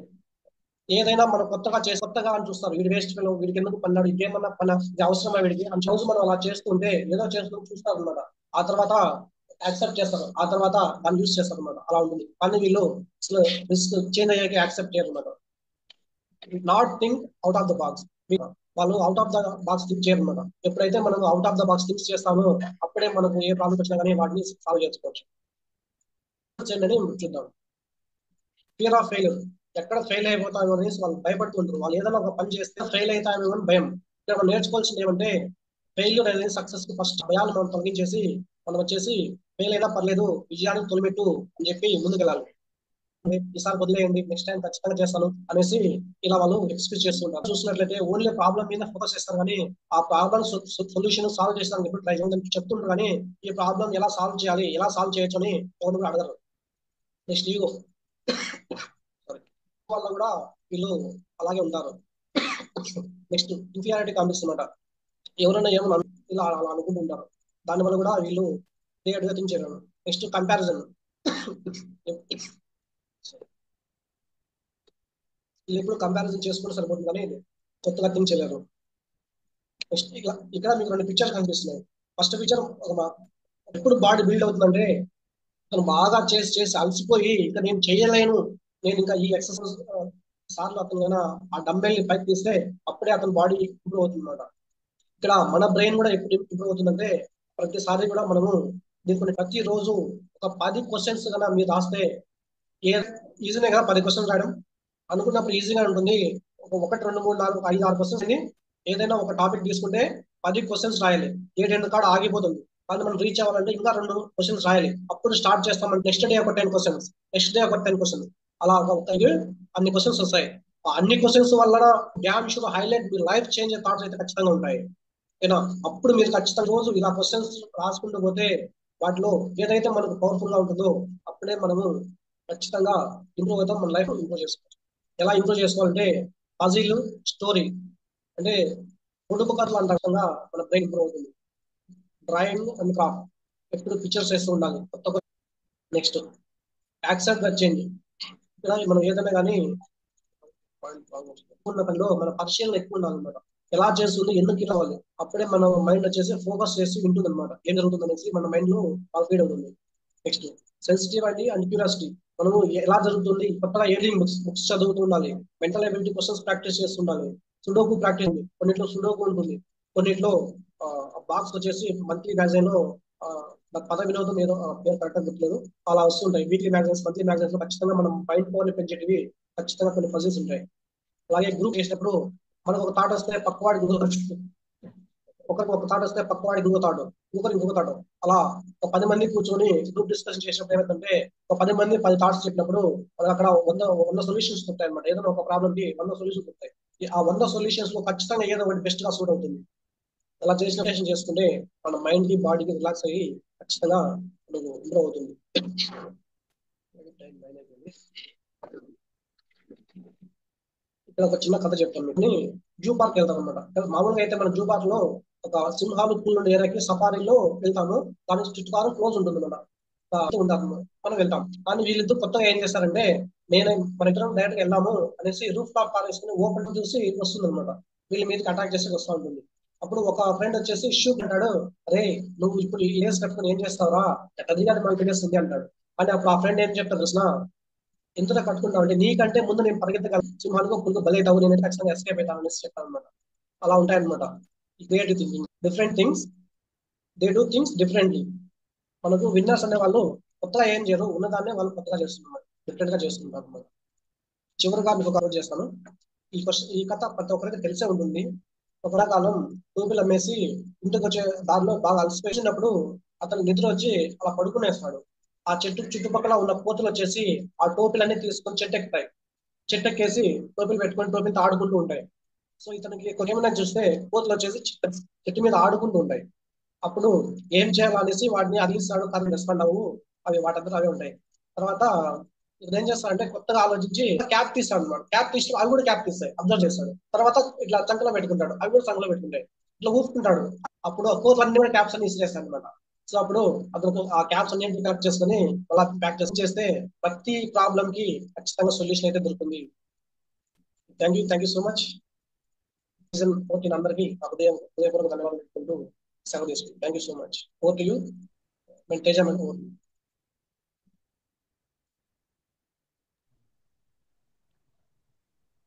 ఏదైనా మనం కొత్తగా అని చూస్తారు. వీడి వేస్ట్ ఫెలో, వీడికి ఎందుకు పన్నాడు, ఇంకేమన్నా పని అవసరమా వీడికి అని రోజు మనం అలా చేస్తుంటే ఏదో చేస్తూ చూస్తారు అనమాట. ఆ తర్వాత యాక్సెప్ట్ చేస్తారు, ఆ తర్వాత దాన్ని యూజ్ చేస్తారు అనమాట. అలా ఉంటుంది. కానీ వీళ్ళు రిస్క్ చేంజ్ అయ్యాక యాక్సెప్ట్ చేయరు అనమాట. Not think out of the box, వాళ్ళు out of the box think చేయరు అనమాట. ఎప్పుడైతే మనం out of the box think చేస్తామో అప్పుడే మనకు ఏ ప్రాబ్లం వచ్చినా కానీ వాటిని సాల్వ్ చేసుకోవచ్చు. చేయండి చూద్దాం. ఫియర్ ఆఫ్ ఫెయిల్యూర్, ఎక్కడ ఫెయిల్ అయిపోతామో అనేసి వాళ్ళు భయపడుతుంటారు. వాళ్ళు ఏదైనా ఒక పని చేస్తే ఫెయిల్ అవుతామేమో అని భయం. ఇక్కడ నేర్చుకోవాల్సింది ఏమంటే ఫెయిల్యూర్ అనేది సక్సెస్ కి ఫస్ట్ భయాలు మనం తొలగించేసి మనం వచ్చేసి ఫెయిల్ అయినా పర్లేదు, విజయానికి తొలిమెట్టు అని చెప్పి ముందుకెళ్ళాలి. ఈసారి వదిలేయండి, నెక్స్ట్ టైం ఖచ్చితంగా చేస్తాను అనేసి ఇలా వాళ్ళు ఎక్స్క్యూజ్ చేస్తుంటారు. చూసినట్లయితే ఓన్లీ ప్రాబ్లం మీద ఫోకస్ చేస్తారు, కానీ ఆ ప్రాబ్లం సొల్యూషన్ సాల్వ్ చేస్తాను ఎప్పుడు ట్రై చేయాలని చెప్తుంటారు. కానీ ఈ ప్రాబ్లం ఎలా సాల్వ్ చేయాలి, ఎలా సాల్వ్ చేయొచ్చు అని ఎవరు కూడా అడగరు. నెక్స్ట్ ఈగో, వల్ల కూడా వీళ్ళు అలాగే ఉంటారు. నెక్స్ట్ ఇన్ఫీరియారిటీ కాంప్లెక్స్ అన్నమాట. ఎవరైనా ఏమన్నా ఇలా అలా అనుకుంటుంటారు, దానివల్ల కూడా వీళ్ళు క్రియేటివ్ గా థింక్ చేయరు. నెక్స్ట్ కంపారిజన్, వీళ్ళు ఎప్పుడు కంపారిజన్ చేసుకుంటే సరిపోతుంది కానీ కొత్తగా థింక్ చేయలేరు. నెక్స్ట్ ఇక్కడ మీకు 2 పిక్చర్స్ కనిపిస్తున్నాయి. ఫస్ట్ పిక్చర్ ఎప్పుడు బాడీ బిల్డ్ అవుతుందంటే అతను బాగా చేసి అలసిపోయి ఇంకా నేను చేయలేను, నేను ఇంకా ఈ ఎక్సర్సైజ్ సార్లు అతను ఆ డంబెల్ పైకి తీస్తే అప్పుడే అతని బాడీ ఇంప్రూవ్ అవుతుంది అనమాట. ఇక్కడ మన బ్రెయిన్ కూడా ఎప్పుడు ఇంప్రూవ్ అవుతుందంటే ప్రతిసారి కూడా మనము దీనికి ప్రతిరోజు ఒక 10 క్వశ్చన్స్ కన్నా మీరు రాస్తే ఈజీనే కదా 10 క్వశ్చన్స్ రాయడం అనుకున్నప్పుడు ఈజీగా ఉంటుంది. 1, 2, 3, 4, 5, 6 క్వశ్చన్స్ ఏదైనా ఒక టాపిక్ తీసుకుంటే 10 క్వశ్చన్స్ రాయాలి. 7 కాడ ఆగిపోతుంది. కానీ మనం రీచ్ అవ్వాలంటే ఇంకా 2 క్వశ్చన్స్ రాయాలి. అప్పుడు స్టార్ట్ చేస్తామంటే నెక్స్ట్ డే ఒక 10 క్వశ్చన్స్, నెక్స్ట్ డే ఒక 10 క్వశ్చన్స్, అలా అన్ని క్వశ్చన్స్ వస్తాయి. అన్ని క్వశ్చన్స్ వల్ల డ్యామ్ షూర్ హైలైట్ మీ లైఫ్ చేంజ్ థాట్స్ అయితే ఖచ్చితంగా ఉంటాయి. ఏనా అప్పుడు మీరు ఖచ్చితంగా రోజు ఇలా క్వశ్చన్స్ రాసుకుంటూ పోతే వాటిలో ఏదైతే మనకు పవర్ఫుల్ గా ఉంటుందో అప్పుడే మనము ఖచ్చితంగా ఇంప్రూవ్ అవుతాం, మన లైఫ్ ఇంప్రూవ్ చేసుకోవచ్చు. ఎలా ఇంప్రూవ్ చేసుకోవాలంటే పజిల్, స్టోరీ అంటే పొడుపు కథలు అంతగా మన బ్రెయిన్ ఇంప్రూవ్ అవుతుంది. డ్రాయింగ్ అండ్ క్రాఫ్ట్, ఎప్పుడు పిక్చర్స్ వేస్తూ ఉండాలి కొత్త. నెక్స్ట్ యాక్సెప్ట్ ద చేంజ్, ఇక్కడ మనం ఏదైనా కానీ మన పరిశీలన ఎక్కువ ఉండాలన్నమాట. ఎలా చేస్తుంది, ఎందుకు రావాలి, అప్పుడే మన మైండ్ వచ్చేసి ఫోకస్ చేసి వింటుంది అనమాట. ఏం జరుగుతుంది అనేసి మన మైండ్ లో ఫీడ్ అవుతుంది. నెక్స్ట్ సెన్సిటివిటీ అండ్ క్యూరియాసిటీ, మనము ఎలా జరుగుతుంది కొత్తగా ఏడింగ్ బుక్స్ చదువుతూ ఉండాలి. మెంటల్ ఎబిలిటీ క్వశ్చన్స్ ప్రాక్టీస్ చేస్తుండాలి. సుడోకు ప్రాక్టీస్ ఉంది, కొన్నిట్లో సుడోకు ఉంటుంది, కొన్నిట్లో బాక్స్ వచ్చేసి మంత్లీ మ్యాగజైన్ లో నాకు పద వినోదం ఏదో పేరు కరెక్ట్గా గుర్తులేదు, అలా వస్తుంటాయి. వీక్లీ మ్యాగజైన్స్, మంత్లీ మ్యాగజైన్స్ లో ఖచ్చితంగా మనం మైండ్ పవర్ ని పెంచేటివి ఖచ్చితంగా కొన్ని పజిల్స్ ఉంటాయి. అలాగే గ్రూప్ చేసినప్పుడు మనకు ఒక థాట్ వస్తే పక్కవాడికి ఒకరికి ఒక థాట్ వస్తే పక్కవాడికి ఇంకో థాట్, ఇంకొక థాట్, అలా ఒక 10 మంది కూర్చొని గ్రూప్ డిస్కషన్ చేసినప్పుడు ఏమైందంటే ఒక 10 మంది 10 థాట్స్ చెప్పినప్పుడు మనకు అక్కడ 100 సొల్యూషన్స్ ఉంటాయి అనమాట. ఏదైనా ఒక ప్రాబ్లమ్ కి 100 సొల్యూషన్స్ ఉంటాయి. ఆ 100 సొల్యూషన్స్ లో ఖచ్చితంగా ఏదో ఒకటి బెస్ట్ గా సూట్ అవుతుంది. అలా చేసిన చేసుకుంటే మన మైండ్ కి బాడీకి రిలాక్స్ అయ్యి ఖచ్చితంగా మనకు ఇంప్రూవ్ అవుతుంది. ఇక్కడ ఒక చిన్న కథ చెప్తాను మీకు. జూ పార్క్ వెళ్తాం అనమాట. మామూలుగా అయితే మన జూ పార్క్ లో ఒక సింహాలు పుల్లు ఏరియాకి సఫారీలో వెళ్తాము. దానికి చుట్టుకారం క్లోజ్ ఉంటుంది అనమాట, ఉంటాము, మనం వెళ్తాం. కానీ వీళ్ళిద్దరు కొత్తగా ఏం చేస్తారంటే మన ఇద్దరం డైరెక్ట్ గా వెళ్దాము అనేసి రూఫ్ టాప్ కార్ వేసుకుని ఓపెన్ చూసి వస్తుంది అనమాట. వీళ్ళ మీదకి అటాక్ చేసి వస్తూ ఉంటుంది. అప్పుడు ఒక ఫ్రెండ్ వచ్చేసి షూ అంటాడు, అరే నువ్వు ఇప్పుడు ఈ లేస్ కట్టుకుని ఏం చేస్తావురా, అది కాదు మనకు తెలియస్తుంది అంటాడు. కానీ అప్పుడు ఆ ఫ్రెండ్ ఏం చెప్తాడు కృష్ణ, ఎంతగా కట్టుకుంటావు అంటే నీకంటే ముందు నేను పరిగెత్తగలను, సింహానికి పుల్లు బలైతావు, నేను ఖచ్చితంగా ఎస్కేప్ అవుతాను అనేసి చెప్తాను అనమాట. అలా ఉంటాయన్నమాట creative thinking. Different things, they do things differently. మనకు విన్నర్స్ అనే వాళ్ళు కొత్తగా ఏం చేయరు, ఉన్నదాన్నే వాళ్ళు కొత్తగా చేస్తున్నారు, డిఫరెంట్ గా చేస్తుంటారు అనమాట. చివరిగా మీకు కవర్ చేస్తాను. ఈ కథ ప్రతి ఒక్కరికి తెలిసే ఉంటుంది. ఒక కాలం టోపీలు అమ్మేసి ఇంటికి వచ్చే దారిలో బాగా అలసిపోయినప్పుడు అతను నిద్ర వచ్చి అలా పడుకునేస్తాడు. ఆ చుట్టుపక్కల ఉన్న కోతులు వచ్చేసి ఆ టోపీలన్నీ తీసుకొని చెట్టెక్కుతాయి. చెట్టెక్కేసి టోపీలు పెట్టుకొని టోపీలతో ఆడుకుంటూ ఉంటాయి. సో ఇతనికి ఏమైనా చూస్తే కోతులు వచ్చేసి చెట్టు మీద ఆడుకుంటూ ఉంటాయి. అప్పుడు ఏం చేయాలనేసి వాటిని అదిలిస్తాడు, కానీ రెస్పాండ్ అవ్వు, అవి వాటంతా అవే ఉంటాయి. తర్వాత ఇతను ఏం చేస్తాడంటే కొత్తగా ఆలోచించి క్యాప్ తీస్తాడు అనమాట. క్యాప్ తీసి అవి కూడా క్యాప్ తీస్తాయి, అబ్జర్వ్ చేస్తాడు. తర్వాత ఇట్లా చంకలో పెట్టుకుంటాడు, అవి కూడా చంకలో పెట్టుకుంటాయి. ఇట్లా ఊపుకుంటాడు. అప్పుడు కోతులు అన్ని కూడా క్యాప్స్ అన్ని ఇసిరేస్తాయి అనమాట. సో అప్పుడు అతను ఆ క్యాప్స్ అన్ని కలెక్ట్ చేసుకుని అలా ప్యాక్ చేస్తే ప్రతి ప్రాబ్లం కి ఖచ్చితంగా సొల్యూషన్ అయితే దొరుకుతుంది. Thank you so much. అందరికీ హృదయపూర్వక ధన్యవాదాలు పెట్టుకుంటూ సెలవు తీసుకుంటాం. Thank you so much. Over to you Teja ma'am. Over.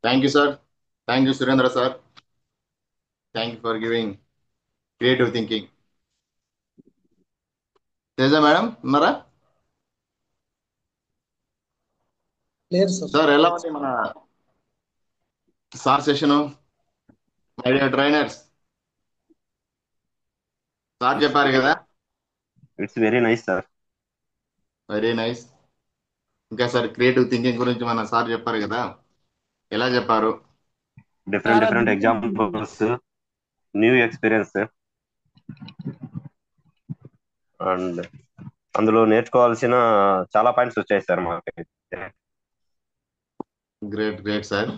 Thank you sir. Thank you Surendra sir. Thank you for giving creative thinking. Teja madam ఉన్నారా? లేదు సార్. ఎలా ఉంది మన sir session? My dear trainers, sir చెప్పారు కదా. It's very nice sir. Very nice. ఇంకా sir creative thinking గురించి మన సార్ చెప్పారు కదా, ఎలా చెప్పారు? Different examples, new experience, and అందులో నేర్చుకోవాల్సిన చాలా పాయింట్స్ వచ్చాయి సార్ మాకు. Great sir.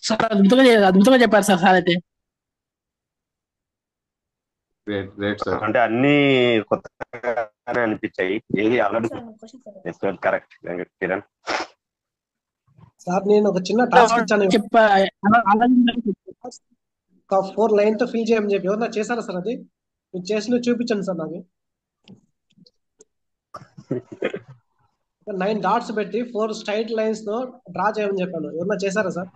సార్ అద్భుతంగా చెప్పారు సార్ అయితే. Great sir. అంటే అన్ని కొత్తగానే అనిపించాయి, ఏది ఆల్రెడీ కరెక్ట్. కిరణ్ సార్, నేను ఒక చిన్న టాస్క్ ఇచ్చాను, 4 లైన్ తో ఫిల్ చేయమని చెప్పి. ఎవరన్నా చేశారా సార్? అది మీరు చేసి చూపించండి సార్. నాకు 9 డాట్స్ పెట్టి 4 స్ట్రైట్ లైన్స్ తో డ్రా చేయమని చెప్పాను. ఎవరన్నా చేశారా సార్?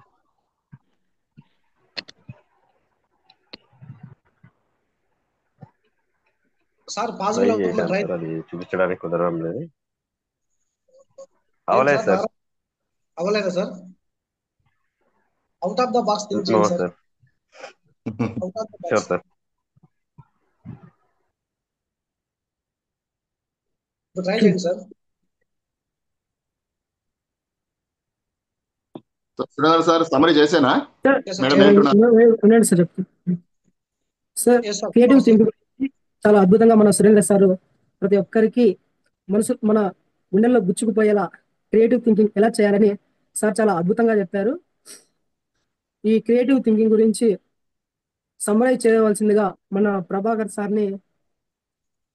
సార్ పాసిబుల్ అవుతుంది? అది చూపించడానికి కుదరడం లేదు. అవలేదు సార్. అవలేదా sir? Out of the box think చేయండి sir. Out of the box sir. Try చేయండి సార్. సార్ సమరీ చేసేనా? ఉన్నాడు సార్. సార్ క్రియేటివ్ థింకింగ్ చాలా అద్భుతంగా మన సురేంద్ర సార్ ప్రతి ఒక్కరికి మన గుండెల్లో గుచ్చుకుపోయేలా క్రియేటివ్ థింకింగ్ ఎలా చేయాలని సార్ చాలా అద్భుతంగా చెప్పారు. ఈ క్రియేటివ్ థింకింగ్ గురించి సమ్మరైజ్ చేయవలసిందిగా మన ప్రభాకర్ సార్ని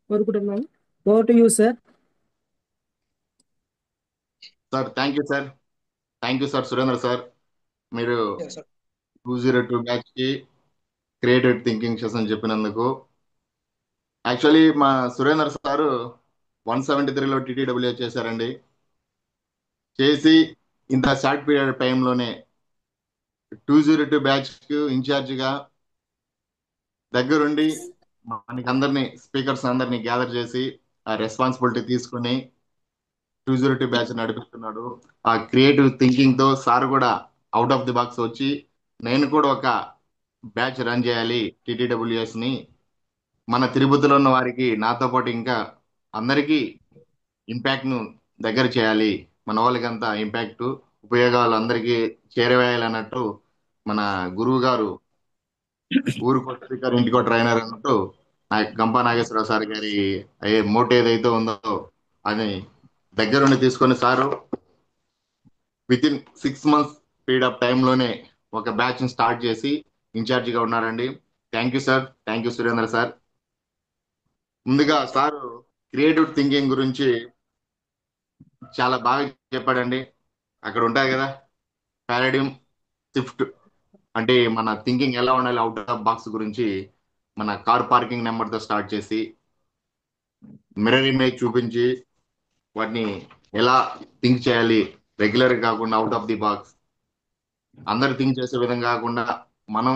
కోరుకుంటున్నాము. Over to you sir. Sir thank you sir. Thank you sir Surendra sir. మీరు 202 బ్యాచ్ కి క్రియేటివ్ థింకింగ్ సెషన్ చెప్పినందుకు. యాక్చువల్లీ మా సురేంద్ర సారు 173లో TTW చేశారండి. చేసి ఇంత షార్ట్ పీరియడ్ టైంలోనే 202 బ్యాచ్ కు ఇన్ఛార్జిగా దగ్గరుండి మనకి అందరినీ స్పీకర్స్ అందరినీ గ్యాదర్ చేసి ఆ రెస్పాన్సిబిలిటీ తీసుకుని 202 బ్యాచ్ నడిపిస్తున్నాడు. ఆ క్రియేటివ్ థింకింగ్ తో సార్ కూడా అవుట్ ఆఫ్ ది బాక్స్ వచ్చి నేను కూడా ఒక బ్యాచ్ రన్ చేయాలి TTWS ని, మన తిరుపతిలో ఉన్న వారికి నాతో పాటు ఇంకా అందరికీ ఇంపాక్ట్ ను దగ్గర చేయాలి, మన వాళ్ళకంతా ఇంపాక్ట్ ఉపయోగాలు అందరికీ చేరవేయాలన్నట్టు మన గురువు గారు ఊరుకో స్పీకర్ ఇంటికో ట్రైనర్ అన్నట్టు గంపా నాగేశ్వరరావు సార్ గారి మోటో ఏదైతే ఉందో అది దగ్గరుండి తీసుకొని sir with in 6 months period of టైంలోనే ఒక బ్యాచ్ ని స్టార్ట్ చేసి ఇన్ఛార్జిగా ఉన్నారండి. Thank you sir. Thank you Surendra sir. ముందుగా సార్ క్రియేటివ్ థింకింగ్ గురించి చాలా బాగా చెప్పాడండి. అక్కడ ఉంటాయి కదా పారాడిమ్ షిఫ్ట్, అంటే మన థింకింగ్ ఎలా ఉండాలి అవుట్ ఆఫ్ బాక్స్ గురించి మన కార్ పార్కింగ్ నెంబర్తో స్టార్ట్ చేసి మిర్రర్ ఇమేజ్ చూపించి వాటిని ఎలా థింక్ చేయాలి, రెగ్యులర్ కాకుండా అవుట్ ఆఫ్ ది బాక్స్ అందరు థింక్ చేసే విధంగా కాకుండా మనం